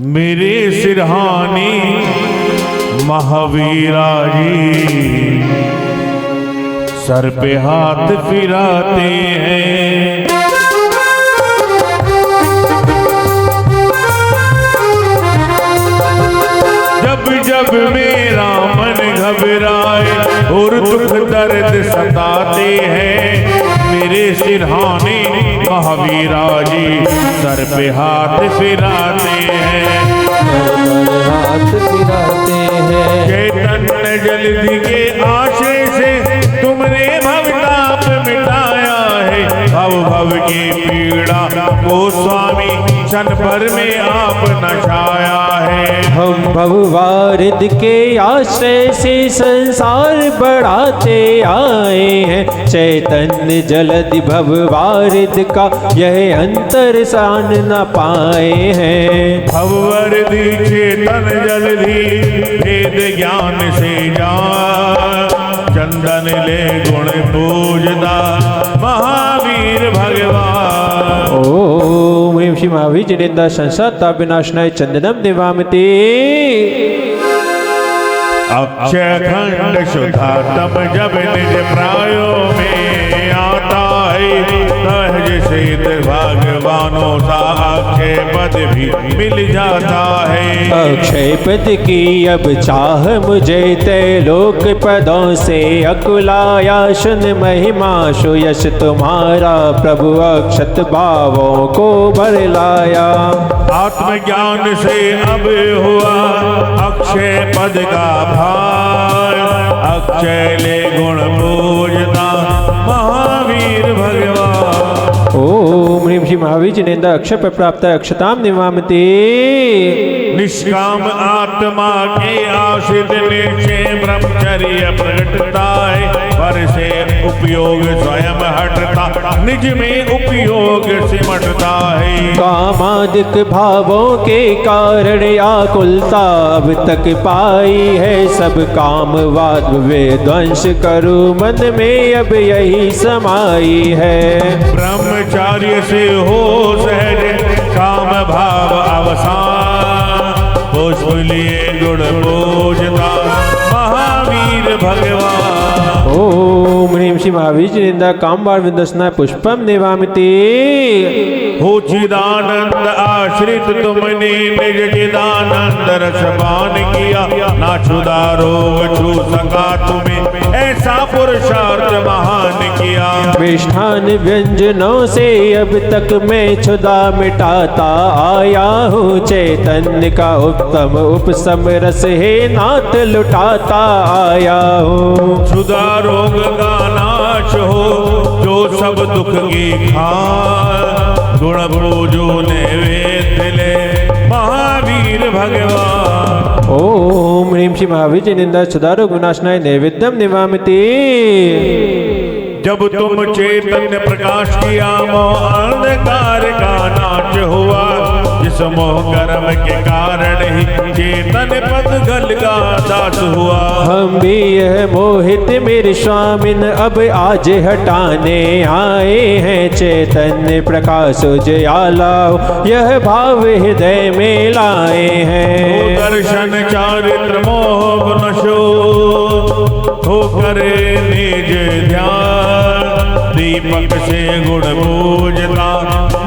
मेरे सिरहाने महावीरा जी सर पे हाथ फिराते हैं। जब जब मेरा मन घबराए और दुख दर्द सताते हैं, मेरे सिरहाने महावीरा जी सर पे हाथ फिराते हैं। हाथ फिराते हैं। चैतन्य जलधि के आश्रय से तुमने भवताप मिटाया है। भव भव की पीड़ा को स्वामी क्षण भर में आप नशाया है। हम भववारिद के आश्रय से संसार बढ़ाते आए हैं। चैतन्य जलधि भववारिद का यह अंतर सान न पाए हैं। भववर्धि चेतन जलधि भेद ज्ञान से जान, चंदन ले गुण पूजदा महावीर भगवान। ओम ह्रीं श्री महावीर निंदा संसार ताप विनाशनाय चंदनम निवामति। अक्षय खंड शुद्धात्म जब निज प्रायो में आता है, सहज से भगवानों सा अक्षय पद भी मिल जाता है। अक्षय पद की अब चाह मुझे तैलोक पदों से अकुलाया। सुन महिमा सुयश तुम्हारा प्रभु अक्षत भावों को भर लाया। आत्मज्ञान से अब हुआ अक्षय पद का भार, अक्षय ले गुण पूजता महावीर भगवान। ओम ह्रीं श्री महावीर निंदा अक्षय पर प्राप्त अक्षताम निवामति। निष्काम आत्मा के आश्रित निश्चय ब्रह्मचर्य प्रकटता है। पर से उपयोग स्वयं हटता, निज में उपयोग सिमटता है। कामादिक भावों के कारण आकुलता अब तक पाई है। सब काम वाद विध्वंस करूं मन में अब यही समाई है। ब्रह्मचार्य से हो सहज काम भाव अवसान, पुष्प लिए गुण पूजता महावीर भगवान। ओम ह्रीं श्री महावीर निंदा काम बार विदसना पुष्पम निवामिति। हो चिदानंद आश्रित तुमने निज चिदानंद रसपान किया। ना छुदा रोग छू सका तुम्हें ऐसा पुरुषार्थ महान किया। किया। मिष्ठान व्यंजनों से अब तक मैं क्षुधा मिटाता आया हूँ, चैतन्य का उत्तम उपसम रस हे नाथ लुटाता आया हूँ। क्षुधा रोग का नाश हो जो सब दुख की खार, गुण पूजो नैवेद्य ले महावीर भगवान। ओम ह्रीं श्री महावीर निंदा सुधारो गुणाशनाय नैवेद्यम निवामिति। जब तुम चैतन्य प्रकाश किया मोह अंधकार का नाश हुआ, जिस मोह कर्म के कारण ही चेतन पद गल का दास हुआ। हम भी यह मोहित मेरे स्वामिन अब आज हटाने आए हैं, चैतन्य प्रकाश उजियाला यह भाव हृदय में लाए हैं। दर्शन चारित्र मोह नशो हो करे निज ध्यान, दीपक से गुण पूजता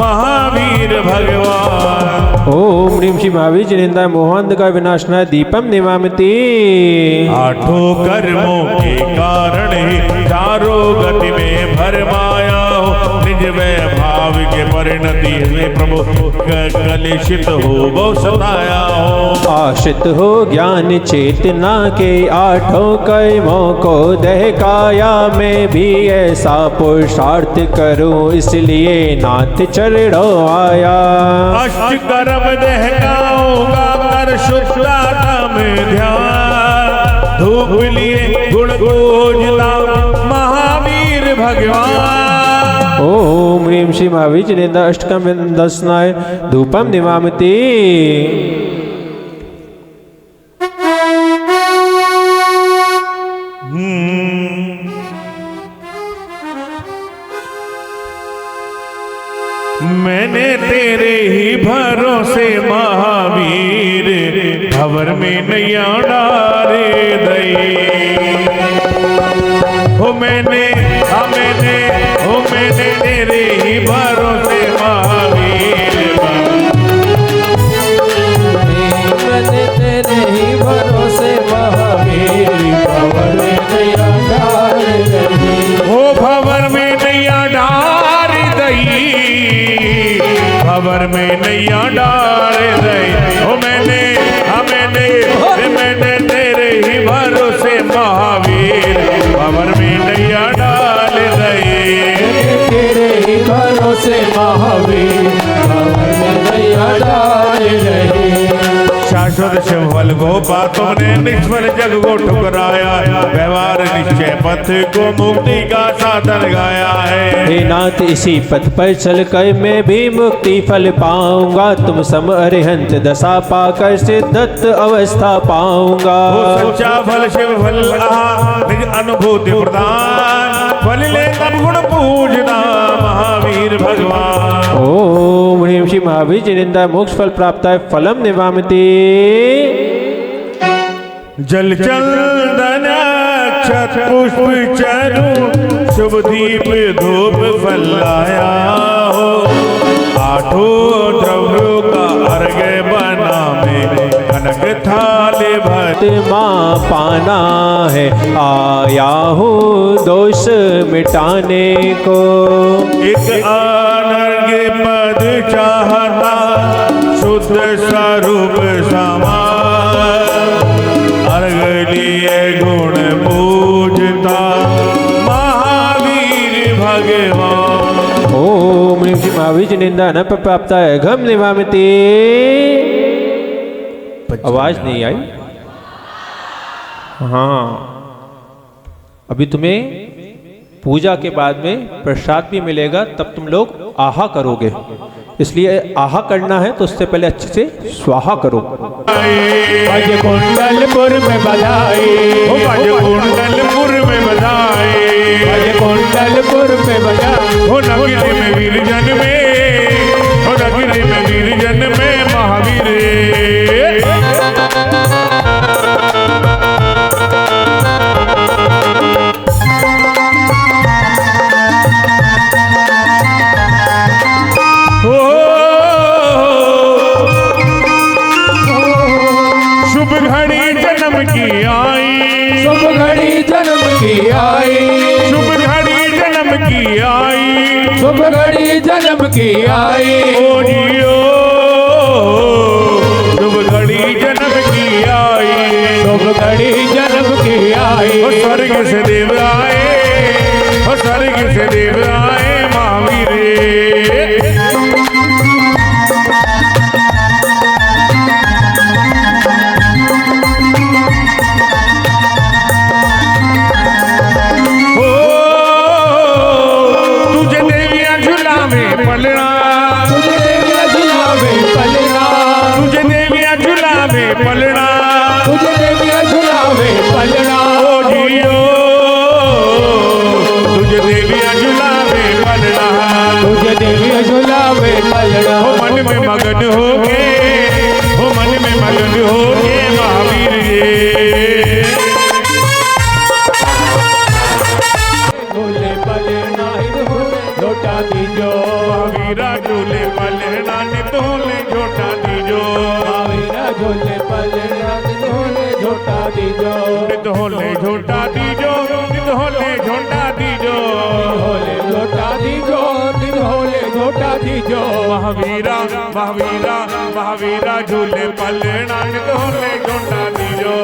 महावीर भगवान। ओम ह्रीं श्री महावीर जिनेन्द्र मोहांध का विनाशनाय दीपम निवामिति। आठों कर्मों के कारण ही चारों गति में भरमाया हो, निज वैभाव के परिणति में प्रभु कलुषित हो बहु सताया हो। आश्रित हो ज्ञान चेतना के आठों कर्मों को दहकाया, मैं भी ऐसा पुरुषार्थ करूं इसलिए नाथ चरणों आया। अष्ट कर्म दहकाऊंगा कर शुद्धता में ध्यान, धूप लिए गुण पूजता महावीर भगवान। ओम ह्रीं श्री महावीर जिनेन्द्र अष्टकम दर्शनाय धूपम निवामिति। मैंने तेरे ही भरोसे महावीर भंवर में नैया डारे दई हो। मैंने तेरे ही भरोसे महावीर, मैंने तेरे ही भरोसे महावीर भंवर में नैया डार दई। हो भंवर में नैया डार दई, भंवर में नैया डार दई हो। मैंने तेरे ही भरोसे महावीर भंवर में नैया डाल दई। तेरे ही भरोसे महावीर भंवर में नैया डार दई। शाश्वत शिवल गोपा तुमने निष्फल जग को ठुकराया, व्यवहार निश्चय पथ को मुक्ति का साधन गाया है। हे नाथ इसी पथ पर चल कर मैं भी मुक्ति फल पाऊंगा, तुम सम अरिहंत दशा पाकर सिद्धत अवस्था पाऊंगा। वो सच्चा फल शिव फल निज अनुभूति प्रदान, फल ले तब गुण पूजना महावीर भगवान। ओम ह्रीं श्री महावीर जिनेन्द्र मोक्ष फल प्राप्त है फलम निवामिति। जल चंदन अक्षत पुष्प चरु शुभ दीप धूप फल लाया हो। आठों द्रव्यों का अर्घ बना में कनक थाले भर माँ पाना है, आया हूँ दोष मिटाने को। एक अनर्घ्य पद चाहता शुद्ध स्वरूप समान, अर्घ लिए गुण पूजता महावीर भगवान। ओम ह्रीं श्री महावीर जिनेन्द्र अनप प्राप्त है घम निवामिति। आवाज नहीं आई? हाँ, अभी तुम्हें पूजा के बाद में प्रसाद भी मिलेगा, तब तुम लोग आहा करोगे, इसलिए आहा करना है तो उससे पहले अच्छे से स्वाहा करो। भज कुंडलपुर में बधाई, भज कुंडलपुर में बधाई, भज कुंडलपुर में बधाई। हो नगरी में वीर जन में, हो नगरी में वीर जन में महावीर। शुभ घड़ी जन्म की आई, शुभ घड़ी जन्म की आई, शुभ घड़ी जन्म आई, शुभ घड़ी जन्म की आई। ओ जियो शुभ घड़ी जन्म की आई, शुभ घड़ी जन्म की आई। ओ स्वर्ग से देव आए, ओ स्वर्ग से देव आए महावीर। पलना तुझे देविया झुलावे पलना। ओ जियो तुझे देविया झुलावे पलना, तुझे देविया झुलावे पलना। हो मन में मगन हो गए, हो मन में मगन हो गए महावीर ये। झूले पलना झोटा दीजो, महावीरा झूले पलना नितोले झोटा दीजो, महावीरा झूले पलना झोले झोटा दीजो। नितोले झोटा दीजो, नितोले झोटा दीजो, होले झोटा दीजो, होले झोटा दीजो। महावीरा महावीरा महावीरा झूले पलना नितोले झोटा दीजो।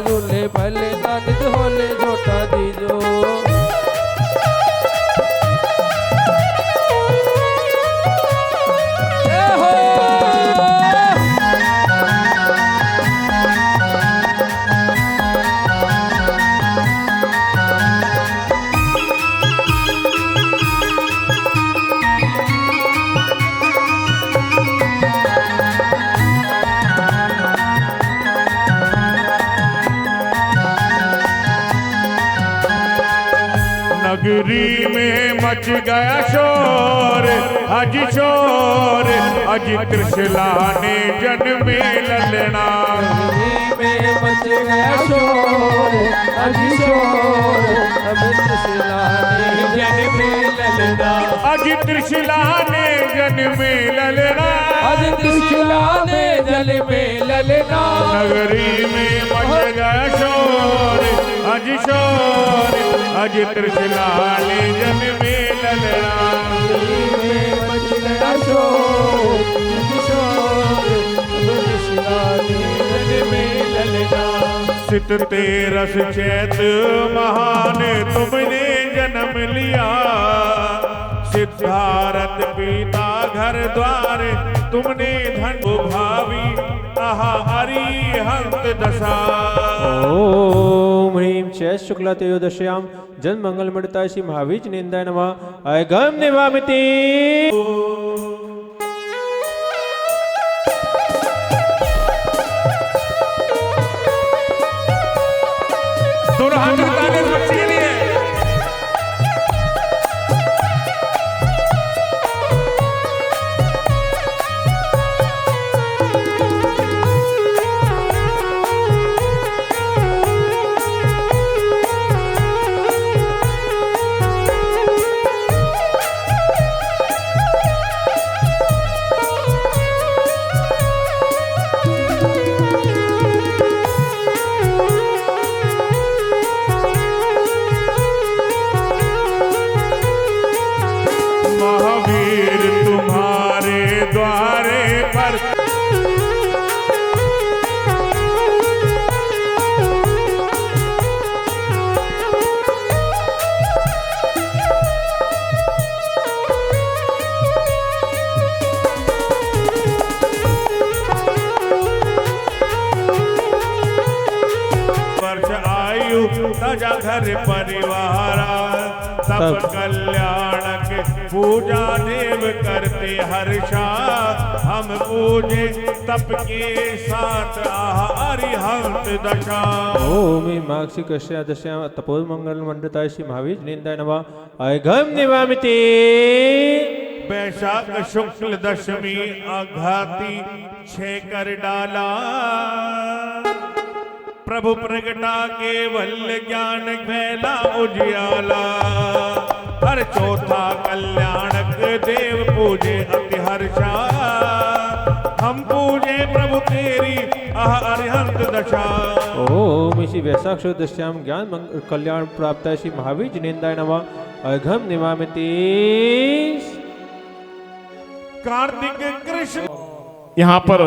झूले पलना होले झोटा दीजो। नगरी में मच गया शोर, अज शोर, अज त्रिशला ने जन्मे ललना। में मच गया शोर, अज शोर, अब त्रिशला ने जन्मे ललना। अज त्रिशला ने जन्मे ललना, अज त्रिशला ने जन्मे ललना। नगरी में मच गया शोर, अज शोर, अज त्रिशला ने जन्मे ललना। में मच गया शोर, अज शोर, अब त्रिशला ने जन्मे ललना। सित तेरस चैत महान तुमने जन्म लिया, सिद्धारथ पिता घर द्वार तुमने धन भावी, आहा अरिहंत दशा। ओम ह्रीं चैत शुक्ला त्रयोदश्यां जन्म मंगल मृता श्री महावीर निंदाय नमः। अयगम निवामिति। दोनों हाथ उठाने इस बच्चे के लिए। महावीर तुम्हारे द्वारे पर वर्ष आयु तजा घर परिवारा, सब कल्याणक पूजा देव करते हर्षा। हम पूजे तप के साथ अरिहंत दशा। ओम माक्षी कश्या दश्यां तपोज मंगल मंडताय श्री महावीर निंदाय नमः। अयगम निवामिति। वैशाख शुक्ल दशमी आघाती 6 कर डाला, प्रभु प्रगटा केवल ज्ञान फैला उजियाला। हर चौथा कल्याणक देव पूजे अति हर्षा, हम पूजे प्रभु तेरी अरिहंत दशा। ओम इसी वैशाख शुक्ल दश्यां ज्ञान कल्याण प्राप्त श्री महावीर निंदाय नमः। अघम निमामिति कार्तिक कृष्ण। यहाँ पर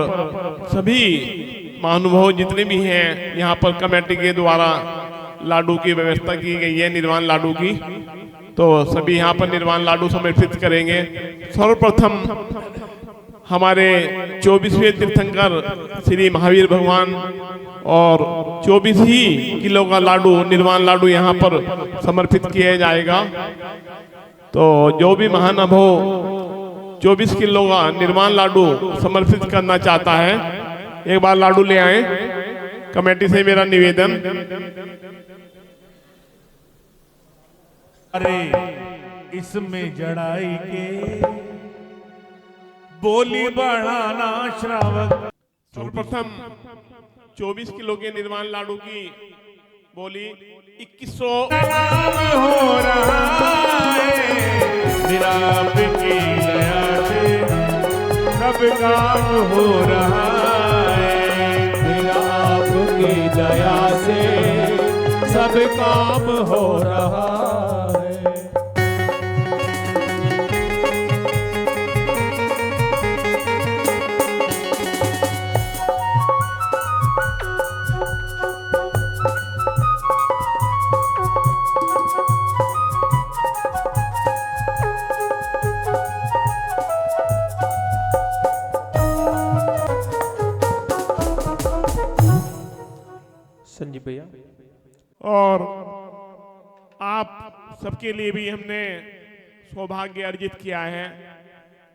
सभी महानुभाव जितने भी हैं, यहाँ पर कमेटी के द्वारा लाडू की व्यवस्था की गई है, निर्वाण लाडू की। तो सभी यहाँ पर निर्वाण लाडू समर्पित करेंगे। सर्वप्रथम हमारे 24वें तीर्थंकर श्री महावीर भगवान और 24 ही किलो का लाडू, निर्वाण लाडू यहाँ पर समर्पित किया जाएगा। तो जो भी महानुभाव 24 किलो का निर्वाण लाडू समर्पित करना चाहता है, एक बार लाडू ले आए। कमेटी से मेरा निवेदन। अरे इसमें जड़ाई के बोली बढ़ाना श्रावक। सर्वप्रथम 24 किलो के निर्वाण लाडू की बोली 2100 हो रहा है। मेरा आपकी दया से सब काम हो रहा है। मेरा आपकी दया से सब काम हो रहा है। संजीव भैया। और आप सबके लिए भी हमने सौभाग्य अर्जित किया है।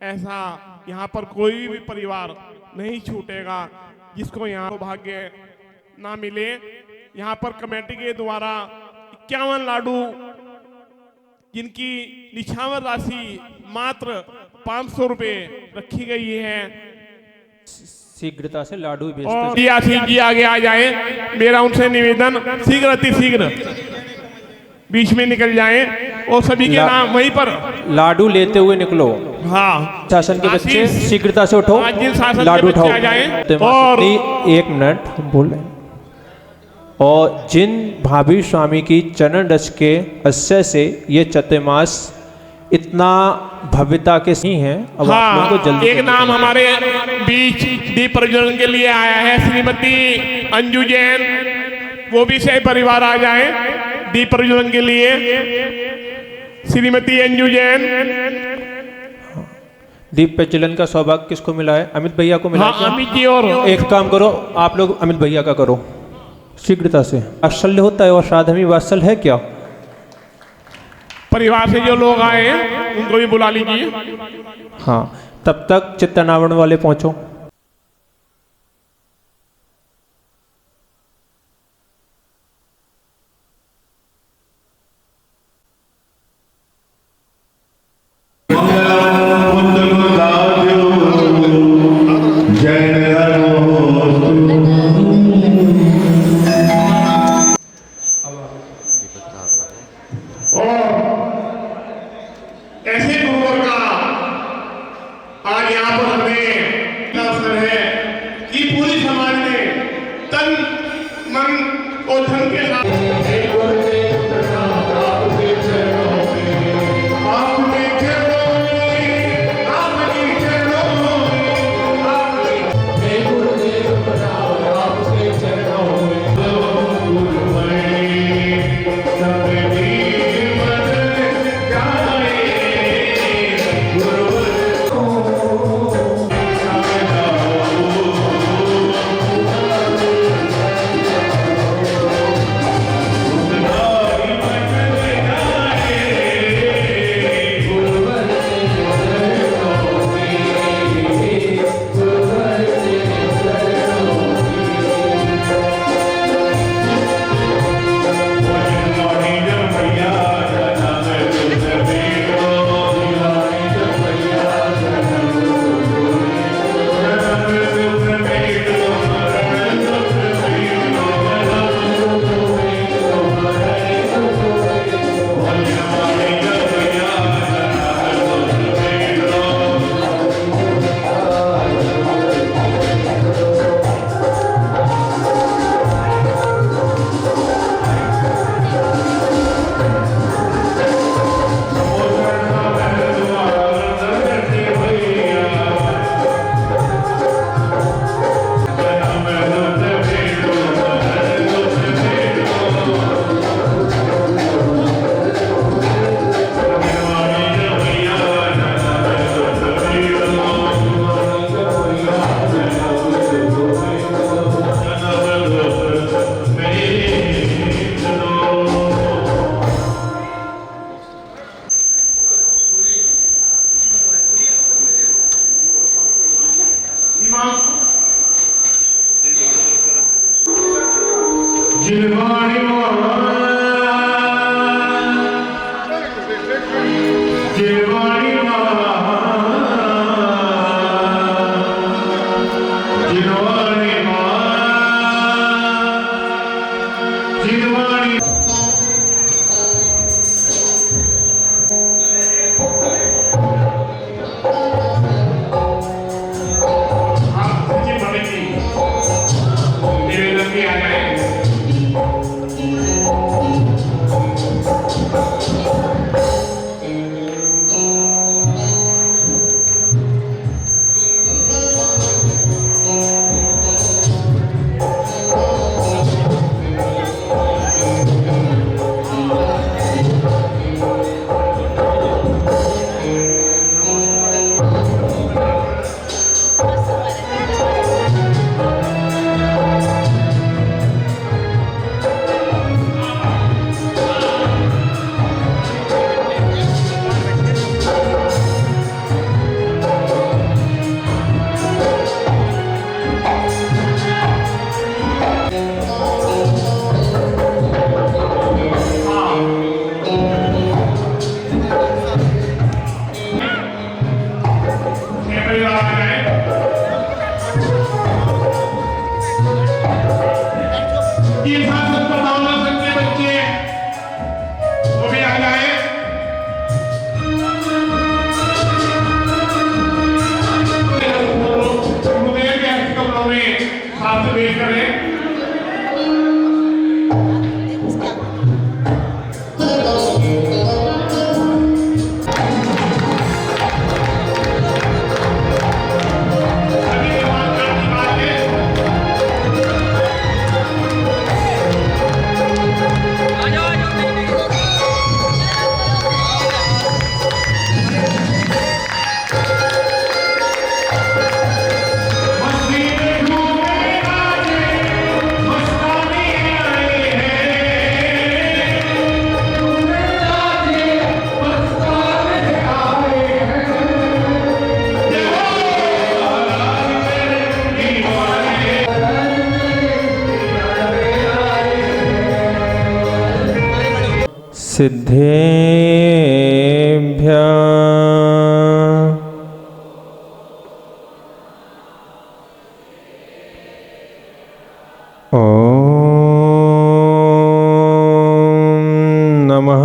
ऐसा यहाँ पर कोई भी परिवार नहीं छूटेगा जिसको यहाँ सौभाग्य ना मिले। यहाँ पर कमेटी के द्वारा 51 लाडू, जिनकी निछावर राशि मात्र 500 रुपये रखी गई है। शीघ्रता से लाडू और बेचते जी आगे आ जाए। मेरा उनसे निवेदन, शीघ्र अति शीघ्र बीच में निकल जाए और सभी के नाम वहीं पर लाडू लेते हुए निकलो। हाँ, शासन के बच्चे आशीष, शीघ्रता से उठो, आज जिन शासन के लाडू बच्चे उठाओ। आ जाएं। तो और 1 मिनट हम बोल रहे हैं। और जिन भाभी स्वामी की चरण रस के अश्य से ये चतुर्मास इतना भव्यता के नहीं है। अब आप लोगों को जल्दी एक नाम हमारे बीच दीप प्रज्वलन के लिए आया है, श्रीमती अंजू जैन। वो भी सही परिवार आ जाए दीप प्रज्वलन के लिए। श्रीमती अंजू जैन। दीप प्रज्वलन का सौभाग्य किसको मिला है? अमित भैया को मिला है क्या? अमित जी। और एक काम करो, आप लोग अमित भैया का करो शीघ्रता से। वात्सल्य होता है और श्राद्धमी वात्सल्य है क्या? परिवार से जो लोग आए हैं उनको भी बुला लीजिए। हाँ, तब तक चित्तनावरण वाले पहुंचो। ऐसे गुरुवर का आज यहाँ पर हमने अवसर है कि पूरी समाज ने तन मन और धन के साथ सत्प्रधान संघ के बच्चे वो भी आ जाए। गुरुदेव के हस्तकमलों में साथ भेंट करें। सिद्धेभ्यः ॐ नमः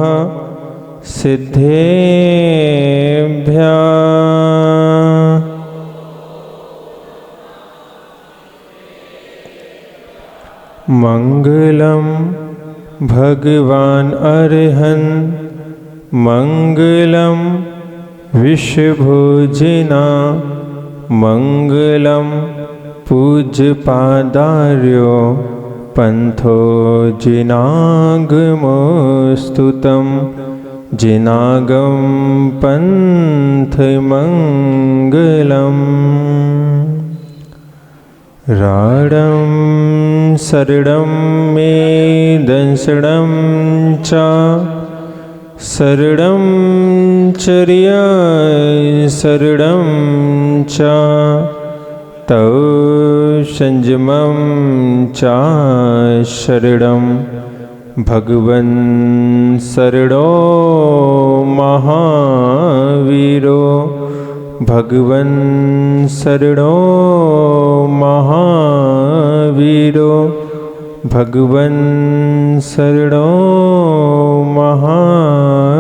सिद्धेभ्यः मंगलम भगवान अरहन् मंगलम विश्वभोजना मंगलम पूज्यपादार्यो पंथो जिनागमोस्तुतं जिनागम पंथमंगलम् राडं शरणं मे दंसणं च शरणं चर्या शरणं च तव संयमं च शरणं भगवन् शरणो महावीरो भगवन् शरणो महावीरो भगवन् शरणो महावीरो।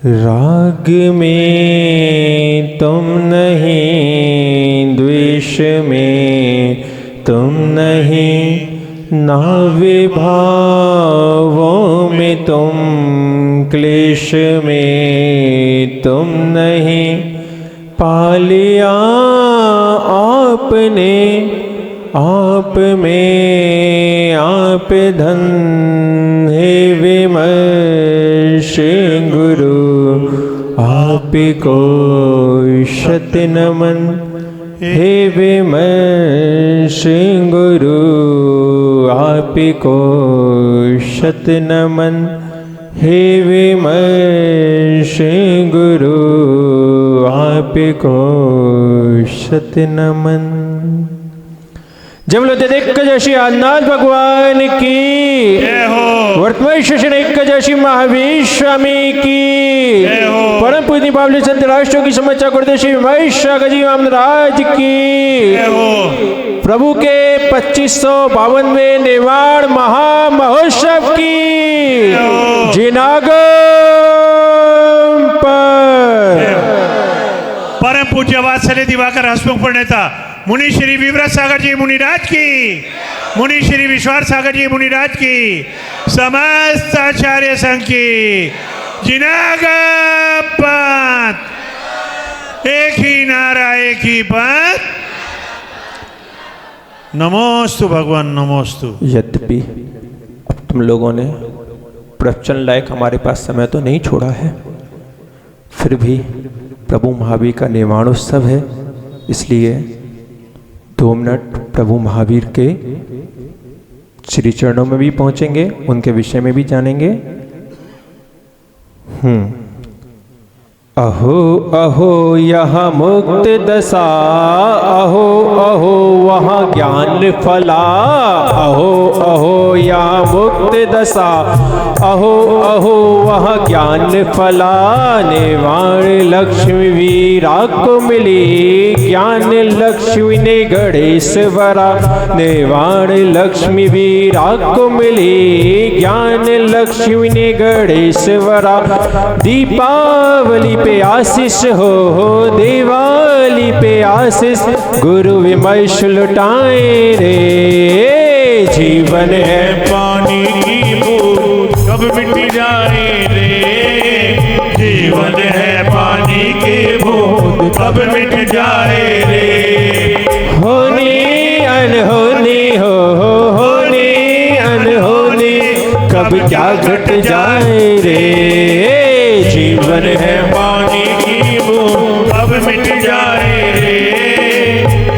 राग में तुम नहीं, द्वेष में तुम नहीं, नाविभावों में तुम, क्लेश में तुम नहीं। पालिया आपने आप में आप धन, हे विमर्श गुरु आप को शत नमन, हे विमर्श गुरु आप को शत नमन, हे विमर्श गुरु आप को शत नमन। जमलो दिक्कजशी आदिनाथ भगवान की जय हो। वर्तमान शिष्य दिक्कजशी महावीर स्वामी की जय हो। परम पूज्य बाबली संत राष्ट्रों की समस्या गुरुदेव महेश गजी महाराज की जय हो। प्रभु के 2552वें निर्वाण महामहोत्सव की जिनागम पर परम पूज्य वात्सल्य दिवाकर हसमुख प्रणेता मुनि श्री विव्रत सागर जी मुनिराज की, मुनि श्री विश्वास सागर जी मुनिराज की, समस्त आचार्य संघ की जिनागम पंथ। एक ही नारा एक ही पंथ। नमोस्तु भगवान नमोस्तु। यद्यपि अब तुम लोगों ने प्रवचन लायक हमारे पास समय तो नहीं छोड़ा है, फिर भी प्रभु महावीर का निर्वाणोत्सव है, इसलिए 2 मिनट प्रभु महावीर के श्री चरणों में भी पहुंचेंगे, उनके विषय में भी जानेंगे। अहो अहो यहाँ मुक्त दशा, अहो अहो वहाँ ज्ञान फला। अहो अहो यहाँ मुक्त दशा, अहो अहो वहाँ ज्ञान फला। निवाण लक्ष्मी वीरा को मिली, ज्ञान लक्ष्मी ने गणेश वरा। निवाण लक्ष्मी वीरा को मिली, ज्ञान लक्ष्मी ने गणेश वरा। दीपावली पे आशीष हो दिवाली पे आशीष, गुरु विमर्श लुटाए रे। जीवन है पानी की बूंद कब मिट जाए रे। जीवन है पानी की बूंद कब मिट जाए रे। होनी अनहोनी हो, होनी अनहोनी कब क्या घट जाए रे। जीवन है पानी की बूंद कब मिट जाए रे।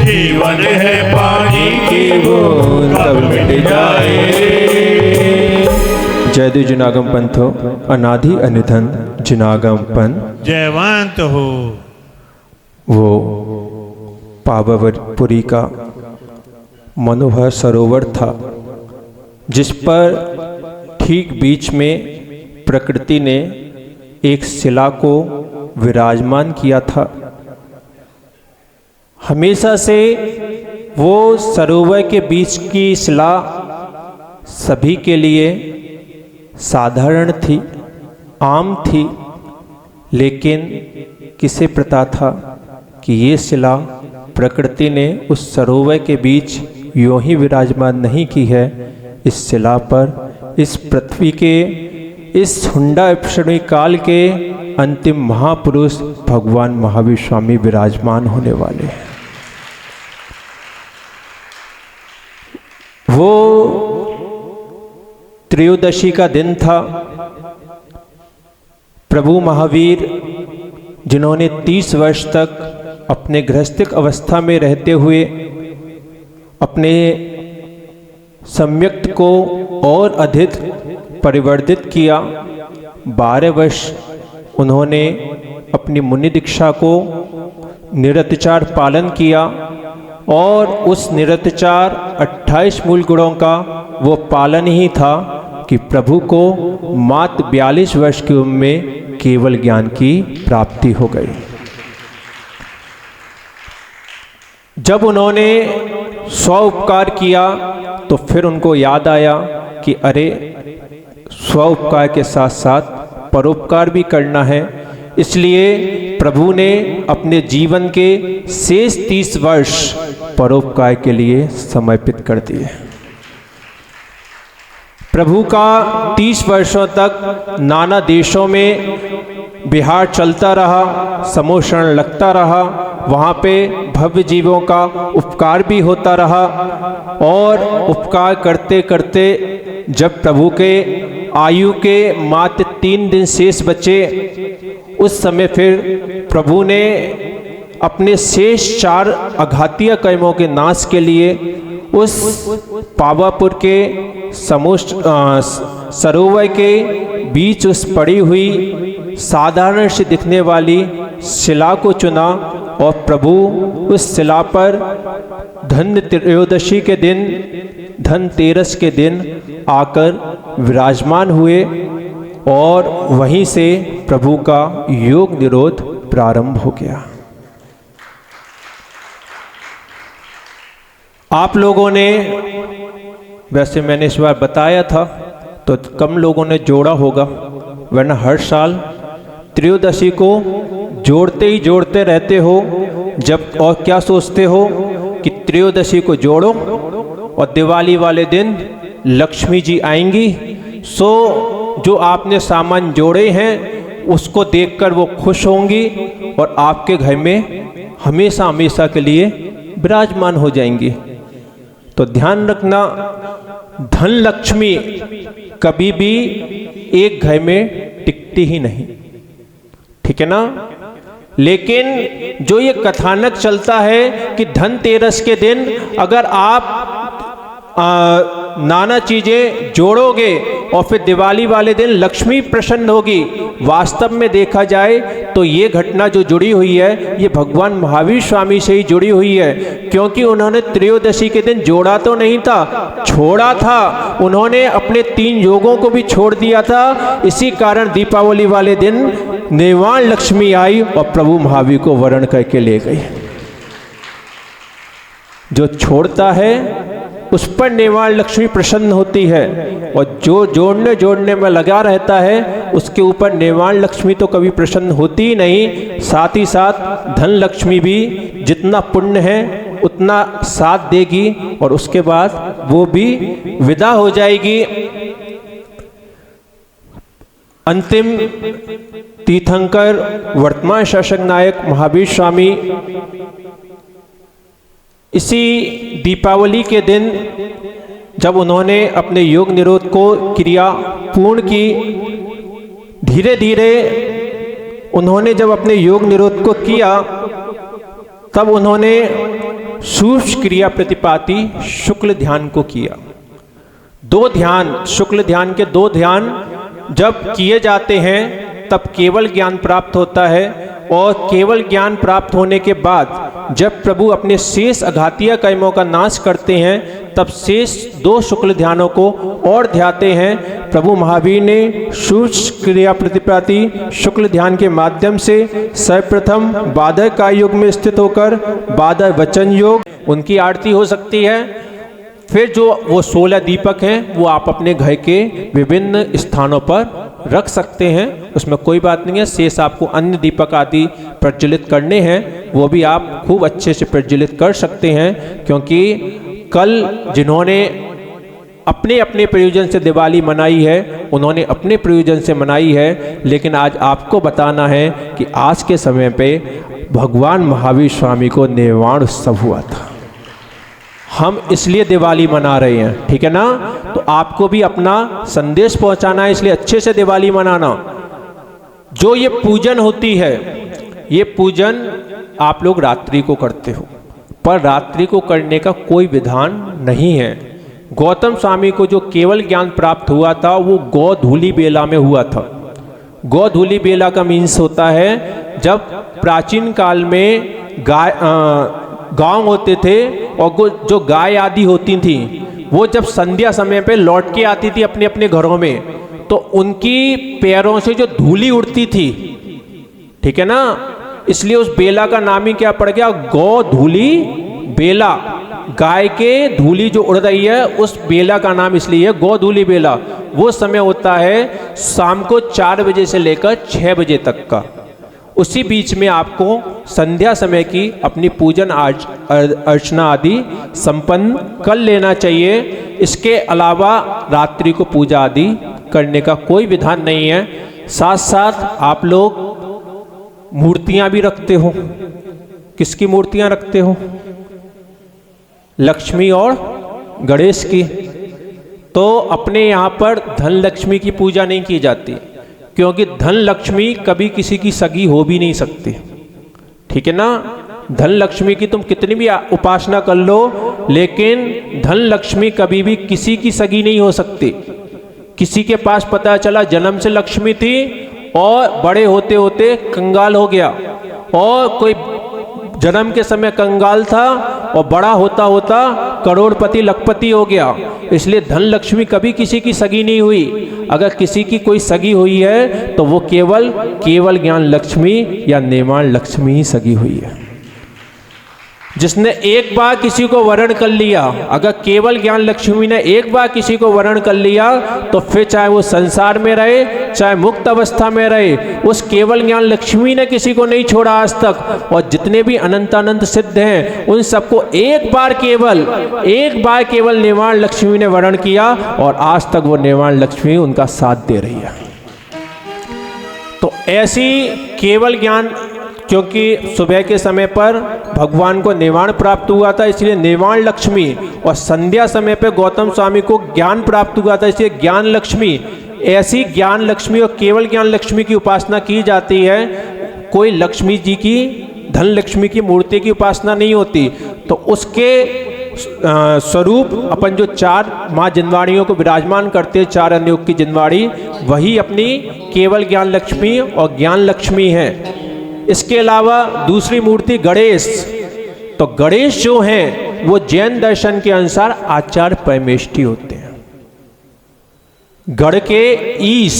जीवन है पानी की बूंद कब मिट जाए रे। जयदेव जिनागम पंथो अनादि अनिधन जिनागम पंथ जयवंत हो। वो पावापुरी का मनोहर सरोवर था, जिस पर ठीक बीच में प्रकृति ने एक शिला को विराजमान किया था। हमेशा से वो सरोवर के बीच की शिला सभी के लिए साधारण थी, आम थी, लेकिन किसे पता था कि ये शिला प्रकृति ने उस सरोवर के बीच यूं ही विराजमान नहीं की है। इस शिला पर इस पृथ्वी के इस हुंडा एपिसोडी काल के अंतिम महापुरुष भगवान महावीर स्वामी विराजमान होने वाले हैं। वो त्रयोदशी का दिन था। प्रभु महावीर जिन्होंने 30 वर्ष तक अपने गृहस्थिक अवस्था में रहते हुए अपने सम्यक्त को और अधिक परिवर्धित किया, 12 वर्ष उन्होंने अपनी मुनि दीक्षा को निरतचार पालन किया और उस निरतचार 28 मूल गुणों का वो पालन ही था कि प्रभु को मात्र 42 वर्ष की उम्र में केवल ज्ञान की प्राप्ति हो गई। जब उन्होंने स्व उपकार किया तो फिर उनको याद आया कि अरे स्व उपकार के साथ साथ परोपकार भी करना है। इसलिए प्रभु ने अपने जीवन के शेष 30 वर्ष परोपकार के लिए समर्पित कर दिए। प्रभु का 30 वर्षों तक नाना देशों में विहार चलता रहा, समोषण लगता रहा, वहाँ पे भव्य जीवों का उपकार भी होता रहा और उपकार करते करते जब प्रभु के आयु के मात्र 3 दिन शेष बचे, उस समय फिर प्रभु ने अपने शेष 4 अघातीय कर्मों के नाश के लिए उस पावापुर के सरोवर के बीच उस पड़ी हुई साधारण से दिखने वाली शिला को चुना और प्रभु उस शिला पर धन त्रयोदशी के दिन, धनतेरस के दिन आकर विराजमान हुए और वहीं से प्रभु का योग निरोध प्रारंभ हो गया। आप लोगों ने, वैसे मैंने इस बार बताया था तो कम लोगों ने जोड़ा होगा, वरना हर साल त्रयोदशी को जोड़ते ही जोड़ते रहते हो। जब और क्या सोचते हो कि त्रयोदशी को जोड़ो और दिवाली वाले दिन लक्ष्मी जी आएंगी, सो जो आपने सामान जोड़े हैं उसको देखकर वो खुश होंगी और आपके घर में हमेशा हमेशा के लिए विराजमान हो जाएंगी। तो ध्यान रखना, धन लक्ष्मी कभी भी एक घर में टिकती ही नहीं, ठीक है ना। लेकिन जो ये कथानक चलता है कि धनतेरस के दिन अगर आप नाना चीजें जोड़ोगे और फिर दिवाली वाले दिन लक्ष्मी प्रसन्न होगी। वास्तव में देखा जाए तो ये घटना जो जुड़ी हुई है ये भगवान महावीर स्वामी से ही जुड़ी हुई है, क्योंकि उन्होंने त्रयोदशी के दिन जोड़ा तो नहीं था, छोड़ा था। उन्होंने अपने 3 योगों को भी छोड़ दिया था। इसी कारण दीपावली वाले दिन निर्वाण लक्ष्मी आई और प्रभु महावीर को वरण करके ले गई। जो छोड़ता है उस पर निर्वाण लक्ष्मी प्रसन्न होती है, और जो जोड़ने में लगा रहता है उसके ऊपर निर्वाण लक्ष्मी तो कभी प्रसन्न होती ही नहीं। साथ ही साथ धन लक्ष्मी भी जितना पुण्य है उतना साथ देगी और उसके बाद वो भी विदा हो जाएगी। अंतिम तीर्थंकर वर्तमान शासक नायक महावीर स्वामी इसी दीपावली के दिन जब उन्होंने अपने योग निरोध को क्रिया पूर्ण की, धीरे धीरे उन्होंने जब अपने योग निरोध को किया तब उन्होंने सूक्ष्म क्रिया प्रतिपाती शुक्ल ध्यान को किया। 2 ध्यान, शुक्ल ध्यान के 2 ध्यान जब किए जाते हैं तब केवल ज्ञान प्राप्त होता है, और केवल ज्ञान प्राप्त होने के बाद जब प्रभु अपने शेष अघातीय कर्मों का नाश करते हैं तब शेष 2 शुक्ल ध्यानों को और ध्याते हैं। प्रभु महावीर ने सूक्ष्म क्रिया प्रतिपाती शुक्ल ध्यान के माध्यम से सर्वप्रथम बादर काय योग में स्थित होकर बादर वचन योग उनकी आरती हो सकती है। फिर जो वो 16 दीपक हैं वो आप अपने घर के विभिन्न स्थानों पर रख सकते हैं, उसमें कोई बात नहीं है। शेष आपको अन्य दीपक आदि प्रज्वलित करने हैं, वो भी आप खूब अच्छे से प्रज्वलित कर सकते हैं, क्योंकि कल जिन्होंने अपने अपने प्रयोजन से दिवाली मनाई है उन्होंने अपने प्रयोजन से मनाई है, लेकिन आज आपको बताना है कि आज के समय पे भगवान महावीर स्वामी को निर्वाण उत्सव हुआ था। हम इसलिए दिवाली मना रहे हैं, ठीक है ना। तो आपको भी अपना संदेश पहुंचाना है, इसलिए अच्छे से दिवाली मनाना। जो ये पूजन होती है ये पूजन आप लोग रात्रि को करते हो, पर रात्रि को करने का कोई विधान नहीं है। गौतम स्वामी को जो केवल ज्ञान प्राप्त हुआ था वो गोधूली बेला में हुआ था। गोधूली बेला का मीन्स होता है जब प्राचीन काल में गांव होते थे और जो गाय आदि होती थी वो जब संध्या समय पे लौट के आती थी अपने अपने घरों में, तो उनकी पैरों से जो धूली उड़ती थी, ठीक है ना, इसलिए उस बेला का नाम ही क्या पड़ गया, गोधूली बेला। गाय के धूली जो उड़ रही है उस बेला का नाम इसलिए है गोधूली बेला। वो समय होता है शाम को 4 बजे से लेकर 6 बजे तक का। उसी बीच में आपको संध्या समय की अपनी पूजन अर्चना आदि संपन्न कर लेना चाहिए। इसके अलावा रात्रि को पूजा आदि करने का कोई विधान नहीं है। साथ साथ आप लोग मूर्तियां भी रखते हो। किसकी मूर्तियां रखते हो? लक्ष्मी और गणेश की। तो अपने यहाँ पर धन लक्ष्मी की पूजा नहीं की जाती, क्योंकि धन लक्ष्मी कभी किसी की सगी हो भी नहीं सकती, ठीक है ना। धन लक्ष्मी की तुम कितनी भी उपासना कर लो, लेकिन धन लक्ष्मी कभी भी किसी की सगी नहीं हो सकती। किसी के पास पता चला जन्म से लक्ष्मी थी और बड़े होते होते कंगाल हो गया, और कोई जन्म के समय कंगाल था और बड़ा होता होता करोड़पति लखपति हो गया। इसलिए धन लक्ष्मी कभी किसी की सगी नहीं हुई। अगर किसी की कोई सगी हुई है तो वो केवल ज्ञान लक्ष्मी या निर्वाण लक्ष्मी ही सगी हुई है। जिसने एक बार किसी को वरण कर लिया, अगर केवल ज्ञान लक्ष्मी ने एक बार किसी को वरण कर लिया तो फिर चाहे वो संसार में रहे चाहे मुक्त अवस्था में रहे, उस केवल ज्ञान लक्ष्मी ने किसी को नहीं छोड़ा आज तक। और जितने भी अनंत सिद्ध हैं उन सबको एक बार केवल निर्वाण लक्ष्मी ने वरण किया, और आज तक वो निर्वाण लक्ष्मी उनका साथ दे रही है। तो ऐसी केवल ज्ञान, क्योंकि सुबह के समय पर भगवान को निर्वाण प्राप्त हुआ था इसलिए निर्वाण लक्ष्मी, और संध्या समय पर गौतम स्वामी को ज्ञान प्राप्त हुआ था इसलिए ज्ञान लक्ष्मी। ऐसी ज्ञान लक्ष्मी और केवल ज्ञान लक्ष्मी की उपासना की जाती है। कोई लक्ष्मी जी की, धन लक्ष्मी की मूर्ति की उपासना नहीं होती। तो उसके स्वरूप अपन जो 4 माँ जिनवाड़ियों को विराजमान करते हैं, 4 अनुयोग की जिनवाड़ी, वही अपनी केवल ज्ञान लक्ष्मी और ज्ञान लक्ष्मी है। इसके अलावा दूसरी मूर्ति गणेश, तो गणेश जो हैं वो जैन दर्शन के अनुसार आचार्य परमेष्ठी होते हैं। गढ़ के ईश,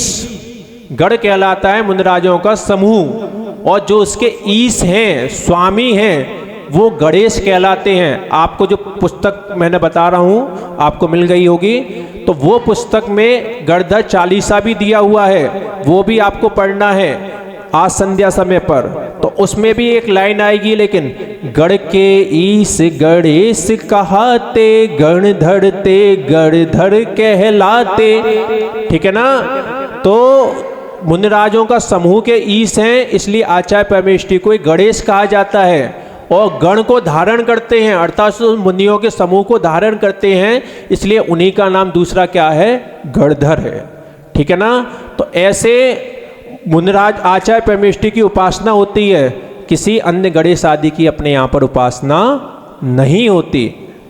गढ़ कहलाता है मुनिराजों का समूह, और जो उसके ईश हैं, स्वामी हैं, वो गणेश कहलाते हैं। आपको जो पुस्तक मैंने बता रहा हूँ आपको मिल गई होगी, तो वो पुस्तक में गणधर चालीसा भी दिया हुआ है, वो भी आपको पढ़ना है आज संध्या समय पर। तो उसमें भी एक लाइन आएगी, लेकिन गढ़ के ईश गणेश कहाते, गणधर ते गणधर कहलाते, ठीक है ना। तो मुनिराजों का समूह के ईश हैं, इसलिए आचार्य परमेष्ठी को गणेश कहा जाता है। और गण को धारण करते हैं, अर्थात मुनियों के समूह को धारण करते हैं, इसलिए उन्हीं का नाम दूसरा क्या है, गणधर है, ठीक है ना। तो ऐसे मुनिराज आचार्य परमेष्ठी की उपासना होती है, किसी अन्य गणेश आदि की अपने यहाँ पर उपासना नहीं होती,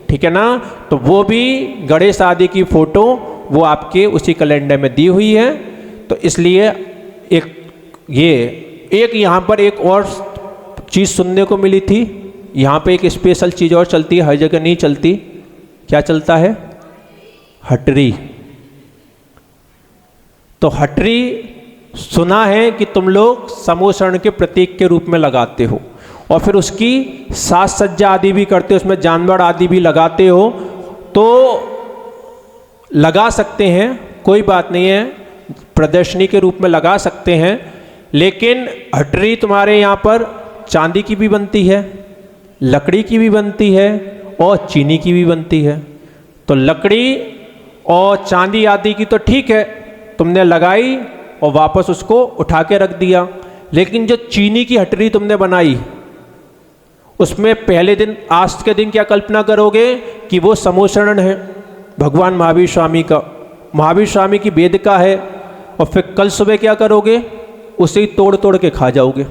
ठीक है ना। तो वो भी गणेश आदि की फोटो वो आपके उसी कैलेंडर में दी हुई है। तो इसलिए एक यहाँ पर एक और चीज़ सुनने को मिली थी, यहाँ पे एक स्पेशल चीज़ और चलती है, हर जगह नहीं चलती। क्या चलता है, हटरी। तो हटरी सुना है कि तुम लोग समोशरण के प्रतीक के रूप में लगाते हो, और फिर उसकी साज सज्जा आदि भी करते हो, उसमें जानवर आदि भी लगाते हो। तो लगा सकते हैं, कोई बात नहीं है, प्रदर्शनी के रूप में लगा सकते हैं, लेकिन हटरी तुम्हारे यहाँ पर चांदी की भी बनती है, लकड़ी की भी बनती है, और चीनी की भी बनती है। तो लकड़ी और चांदी आदि की तो ठीक है, तुमने लगाई और वापस उसको उठा के रख दिया, लेकिन जो चीनी की हटरी तुमने बनाई, उसमें पहले दिन, आज के दिन क्या कल्पना करोगे कि वो समोशरण है भगवान महावीर स्वामी का, महावीर स्वामी की वेदिका है, और फिर कल सुबह क्या करोगे, उसे ही तोड़ तोड़ के खा जाओगे।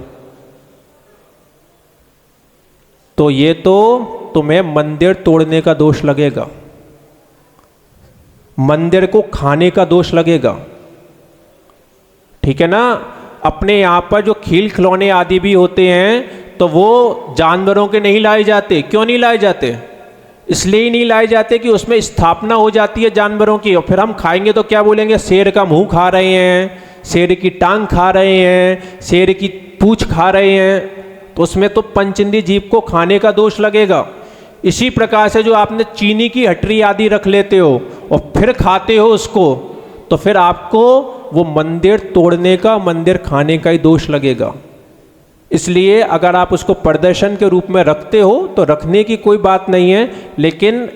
तो ये तो तुम्हें मंदिर तोड़ने का दोष लगेगा, मंदिर को खाने का दोष लगेगा, ठीक है ना। अपने यहाँ पर जो खील खिलौने आदि भी होते हैं, तो वो जानवरों के नहीं लाए जाते। क्यों नहीं लाए जाते, इसलिए ही नहीं लाए जाते कि उसमें स्थापना हो जाती है जानवरों की, और फिर हम खाएंगे तो क्या बोलेंगे, शेर का मुंह खा रहे हैं, शेर की टांग खा रहे हैं, शेर की पूंछ खा रहे हैं, तो उसमें तो पंचेंद्रिय जीव को खाने का दोष लगेगा। इसी प्रकार से जो आपने चीनी की हटरी आदि रख लेते हो और फिर खाते हो उसको, तो फिर आपको वो मंदिर तोड़ने का, मंदिर खाने का ही दोष लगेगा। इसलिए अगर आप उसको प्रदर्शन के रूप में रखते हो तो रखने की कोई बात नहीं है, लेकिन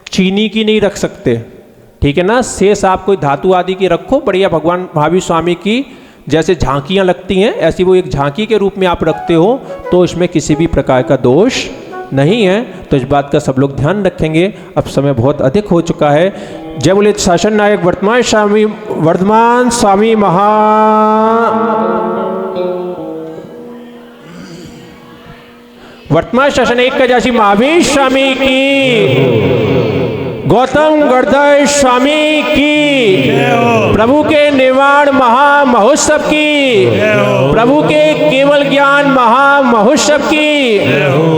चीनी की नहीं रख सकते, ठीक है ना। शेष आप कोई धातु आदि की रखो, बढ़िया भगवान महावीर स्वामी की जैसे झांकियाँ लगती हैं, ऐसी वो एक झांकी के रूप में आप रखते हो, तो इसमें किसी भी प्रकार का दोष नहीं है। तो इस बात का सब लोग ध्यान रखेंगे। अब समय बहुत अधिक हो चुका है। जय बोले शासन नायक वर्तमान स्वामी वर्तमान शासन एक जासी महावीर स्वामी की, गौतम गणधर स्वामी की, प्रभु के निर्वाण महामहोत्सव की, प्रभु के केवल ज्ञान महामहोत्सव की,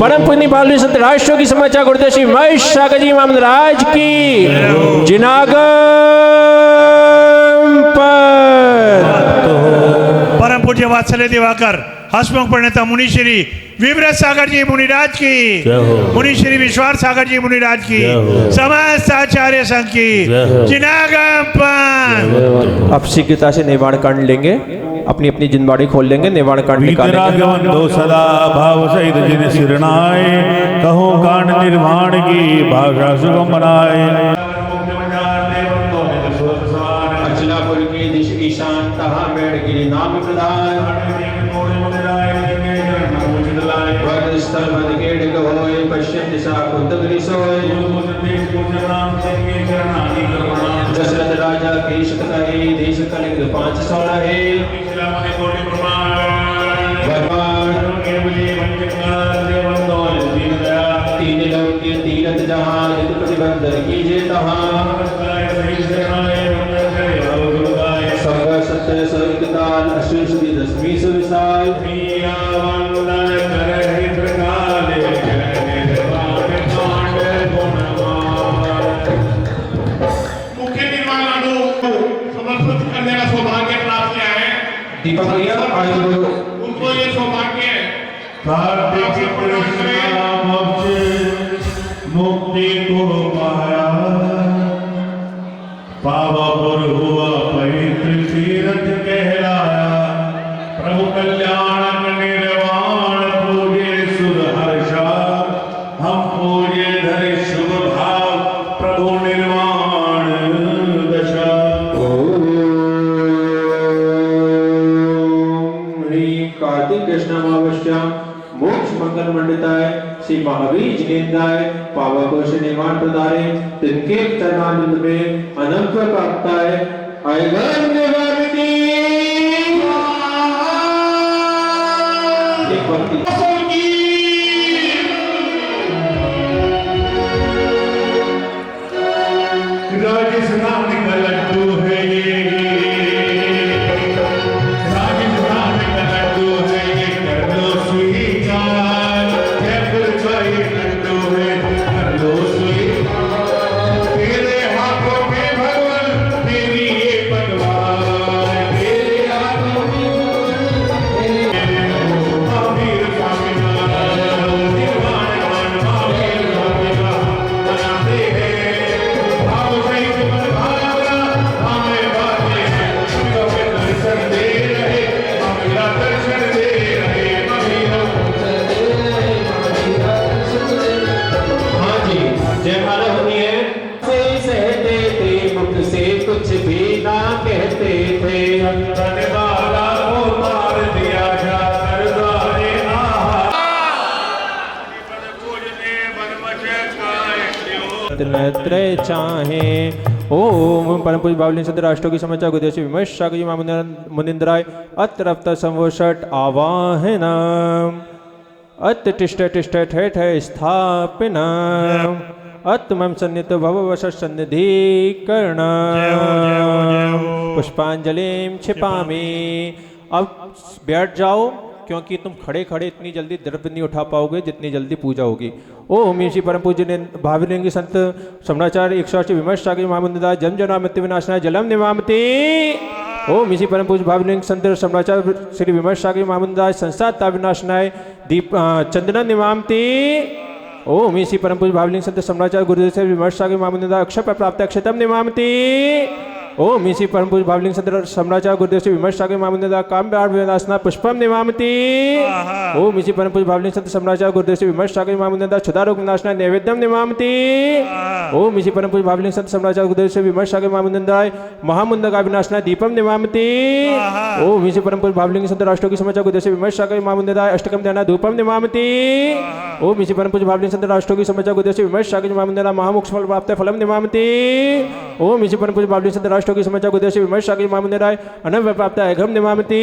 परम पुण्य बाल संत राष्ट्रों की समाचार गुरुदेव श्री महेश सागर जी महाराज की, जिनागम पर परम पूज्य वात्सल्य दिवाकर हसमुख प्रणेता मुनिश्री विव्रत सागर जी मुनिराज की, मुनिश्री विश्वास सागर जी मुनिराज की, समस्त आचार्य संघ की, जिनागम। अब शीघ्रता से निर्वाण कांड लेंगे, अपनी अपनी जिनवाड़ी खोल लेंगे, निर्वाण कांड निकालेंगे। दो सदा भाव सहित जिन सिरनाए, कहो कांड निर्वाण की भाषा सुगम बनाए। अचलापुर की दिश ईशान तहा मेड़गिरी नाम प्रधान, स्थल मधकेड़ गहोय पश्चिम दिशा कुंदगिरी सोय, दशरथ राजा के शतकहे देश कलिंग 516 है, तीन लोक तीरथ जहां नित प्रतिबंधन कीजिए तहाँ संग सत्य सहिताल अष्टमी दसवीं सुविशाल मुख्य निर्वाण लाडू समर्पित करने का सौभाग्य प्राप्त किया है। दीपक भैया आयु उनको ये सौभाग्य है। मुक्ति को पाया पावापुर हुआ पवित्र तीर्थ कहलाया प्रभु कल्याण निर्वाण पूजे सुर हर्षा हम पूजे धरे शुभ भाव प्रभु निर्वाण दशा कार्तिक कृष्णमावश्याम मोक्ष मंगल मंडिताय श्री महावीर जिनेन्द्राय पावकोश निर्माण प्रदारे तिनके चरणानंद में अनंत प्राप्ताय आयगन निवारती एक भक्ति राजस्थान का लड्डू है ये राजस्थान का लड्डू है ये कर लो स्वीकार जयपुर का ये लड्डू है कर लो स्वीकार तेरे हाथों में भगवान तेरी ये भगवान तेरे हाथों में महावीर स्वामीनारायण निर्वाण महावीर स्वामीनारायण बनाते हैं भाव सहित मन भावना हमें बातें हैं हमें दर्शन दे रहे हमें दर्शन दे रहे हाँ जी जयमाला होनी है से सहते थे मुख से कुछ भी ना कहते थे धन वाला को मार दिया जा कर द्वारे पूजने बन बचे काय नेत्र चाहे ओम परम पूज्य बावली सद राष्ट्रों की समाचार गुदेश विमर्श शाकजी मुनिंद्राय अत्रप्त संवोषट आवाहनम अत तिष्ठ तिष्ठ ठे ठे स्थापनम अत्मम सन्नित भववश सन्निधि कर्ण पुष्पांजलिम छिपामी। अब बैठ जाओ क्योंकि तुम खड़े खड़े इतनी जल्दी द्रव्य नहीं उठा पाओगे जितनी जल्दी पूजा होगी। ओम श्री परम पूज्य ने भाविलिंगी संत समणाचार्य 108 विमर्श शाकजी महामुनिंद्राय जन्म जना मृत्यु विनाशनाय जलम निवामति। ओम इसी परम पूज्य भाविलिंग संत समणाचार्य श्री विमर्श शाकजी महामुनिंद्राय संसारता विनाशनाय दीप चंदन निवामति। ओम इसी परम पूज्य भाविलिंग संत समणाचार्य गुरुदेव से विमर्श शाकजी महामुनिंद्राय अक्षय प्राप्त अक्षतम निवामति। ओम इसी परम पूज्य भावलिंग संत सम्राचार्य गुरुदेव से विमर्श शाकजी महामुनिंद्राय काम विनाशना पुष्पम निवामति। ओम इसी परम पूज्य भावलिंग संत सम्राचार्य गुरुदेव से विमर्श शाकजी महामुनिंद्राय क्षुधा रोग विनाशना नैवेद्यम निवामति। ओम इसी परम पूज्य भावलिंग संत सम्राचार्य गुरुदेव से विमर्श शाकजी महामुनिंद्राय महामुंदका विनाशना दीपम निवामति। ओम इसी परम पूज्य भावलिंग संत राष्ट्रों की समाचार गुरुदेव से विमर्श शाकजी महामुनिंद्राय अष्टकम ध्यान धूपम निवामति। ओम इसी परम पूज्य भावलिंग संत राष्ट्रों की समाचार गुरुदेव से विमर्श शाकजी महामुनिंद्राय महामोक्ष फल प्राप्त फलम निवामति। ओम इसी परम पूज्य भावलिंग संत राष्ट्रों की समाचार गुरुदेव से विमर्श शाकजी महामुनिंद्राय अनव प्राप्त अघम निवामति।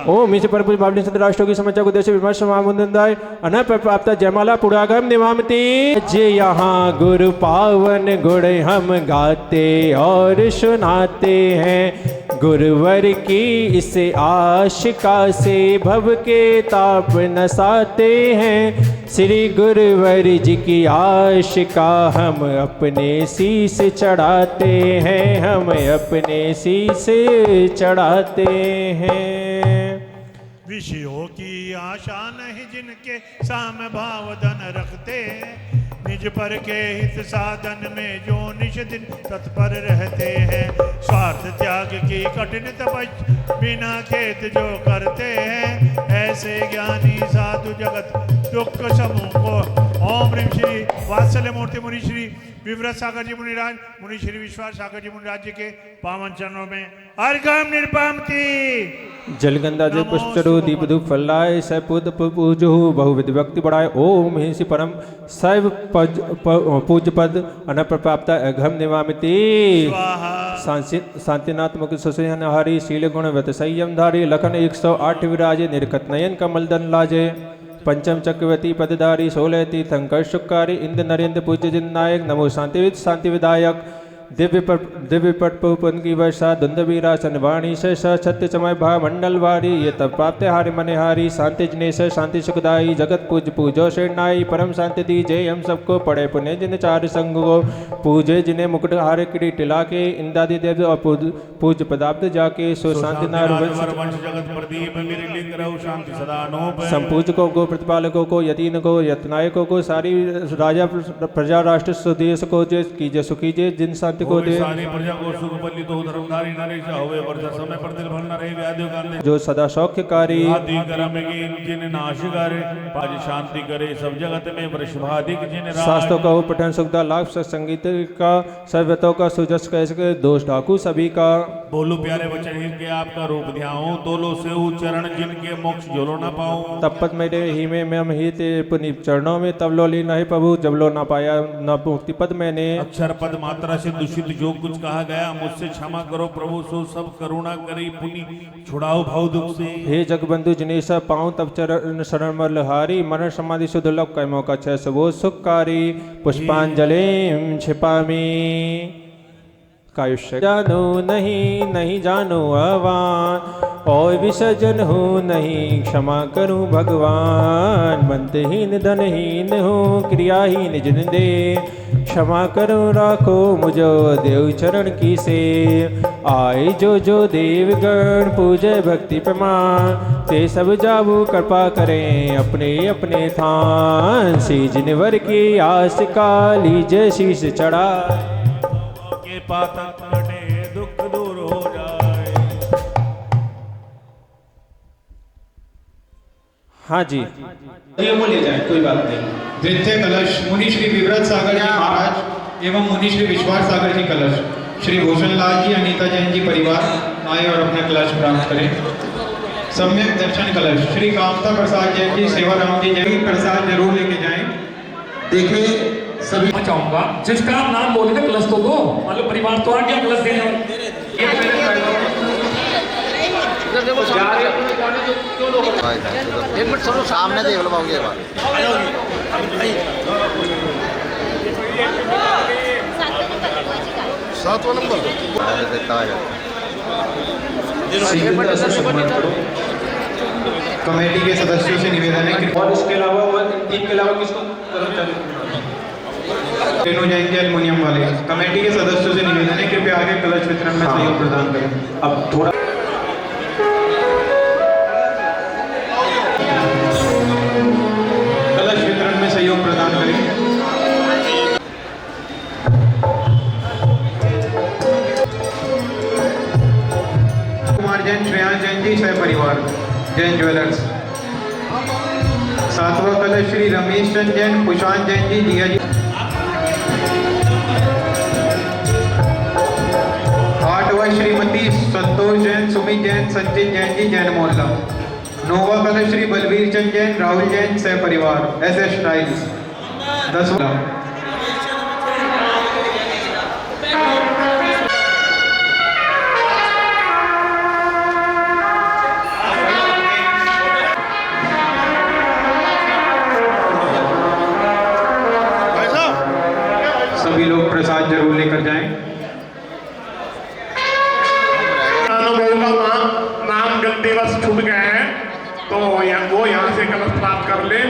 ओम इसी परम पूज्य भावलिंग संत राष्ट्रों की समाचार गुरुदेव से विमर्श महामुनिंद्राय अनव प्राप्त जयमाला पुरागम निवामति। जे यहाँ गुरु पावन गुण हम गाते और सुनाते हैं गुरुवर की इस आशिका से भव के ताप नसाते हैं। श्री गुरुवर जी की आशिका हम अपने शीश चढ़ाते हैं हम अपने शीश चढ़ाते हैं। विषयों की आशा नहीं जिनके साम भाव धन रखते निज पर के हित साधन में जो निश दिन तत्पर रहते हैं। स्वार्थ त्याग की कठिन तपस्या बिना खेत जो करते हैं ऐसे ज्ञानी साधु जगत दुख समूह को ओम ह्रीं श्री वात्सल्य मूर्ति मुनि श्री विव्रत सागर जी मुनिराज मुनि श्री विश्वास सागर जी मुनिराज जी के पावन चरणों में अर्घम निर्पामति। जलगंधा जल पुष्प चढ़ो दीप धूप फलाए सपुद पूजो बहुविध भक्ति बढ़ाए। ओम हिंसी परम शैव पूज पद अनप्राप्त अघम निवामिति। शांतिनात्मक सुसहनहारी शील गुण व्रत संयम धारी लखन 108 विराजे निर्कत नयन कमल दन लाजे। पंचम चक्रवर्ती पदधारी 16 तीर्थंकर शुक्कारी इंद्र नरेंद्र पूज्य जिन नायक नमो शांतिविद शांति विदायक दिव्य पटपुपन की वर्षा धुंधवीरा सनवाणी से सत्य समय भा मंडल वारी ये तब प्राप्त हारि मनिहारी शांति जनेश शांति सुखदाई जगत पूज पूजो शरणाई परम शांति दी जय हम सबको पढ़े पुण्य जिन चार संग को पूजे जिन्हें मुकुट हारे किरीट टिला के इंदादि देव और पूज पदाब्द जाके सो शांति नार जगत प्रदीप मेरे लिंग रहो शांति सदा नोप संपूजकों को प्रतिपालकों को यतीन को यतनायकों को सारी राजा प्रजा राष्ट्र स्वदेश को जय कीजिए सुखीजिए जिन शांति को दे सारी प्रजा को सुख बल्ली तो धर्मधारी नरेश होवे वर्षा समय पर दिल भर न रहे व्याधियों का जो सदा सौख्यकारी आदि करम की जिन नाश करे पाज शांति करे सब जगत में वृषभाधिक जिन शास्त्रों का पठन सुखदा लाभ संगीत का सर्वतों का सुजस कैसे दोष डाकू सभी का बोलो प्यारे वचन के आपका रूप ध्याऊं तोलो से चरण जिनके मोक्ष जोलो न पाऊं तपत मेरे ही में मैं ही ते पुनि चरणों में तब लो ली नहीं प्रभु जब लो ना पाया न मुक्ति पद मैंने अक्षर पद मात्रा से दूषित जो कुछ कहा गया मुझसे क्षमा करो प्रभु सो सब करुणा करी पुनि छुड़ाओ भाव दुख से हे जगबंधु जिनेश पाऊं तब चरण शरण मलहारी मन समाधि सुदुर्लभ कैमों का छह सबो सुखकारी पुष्पांजलि छिपामी कायुष्य जानो नहीं जानो आवान और विसर्जन हो नहीं क्षमा करूं भगवान मंत्रहीन धनहीन हो क्रियाहीन जिन दे क्षमा करूं राखो मुझो देव चरण की से आए जो देवगण पूजे भक्ति प्रमाण ते सब जाबू कृपा करें अपने अपने थान सी जिनवर की आस का लीजे शीश चढ़ा के पातक कटे दुख दूर हो जाए। हाँ जी वो ले जाए कोई बात नहीं। द्वितीय कलश मुनि श्री विव्रत सागर जी महाराज एवं मुनि श्री विश्वास सागर जी कलश श्री भूषणलाल जी अनीता जैन जी परिवार आए और अपना कलश प्राप्त करें। सम्यक दर्शन कलश श्री कामता प्रसाद जैन जी सेवाराम जी जैन प्रसाद जरूर लेके जाएं। देखिए सभी मैं चाहूंगा जिसका आप नाम बोलेंगे कलश तो दो मतलब परिवार तो आ गया कलश देने एक मिनट सुनो सामने देख लो पाओगे सातवां नंबर कमेटी के सदस्यों से निवेदन है और इसके अलावा तीन के अलावा किसको रेणु जैन के एल्युमिनियम वाले कमेटी के सदस्यों से निवेदन है कृपया आगे कलश वितरण में सहयोग प्रदान करें। अब थोड़ा कलश वितरण में सहयोग प्रदान करें। कुमार जैन श्रेयांश जैन जी सह परिवार जैन ज्वेलर्स। सातवां कलश श्री रमेश चंद जैन कुशांत जैन जी दिया जी। आठवां श्रीमती संतोष जैन सुमित जैन संचित जैन जी जैन मोहल्ला। नौवां कलश श्री बलवीर चंद जैन राहुल जैन सह परिवार एसएस टाइल्स। 10वां सभी लोग प्रसाद जरूर लेकर जाएं। नाम गलतीवश छूट गए हैं तो वो यहाँ से कलश प्राप्त कर ले।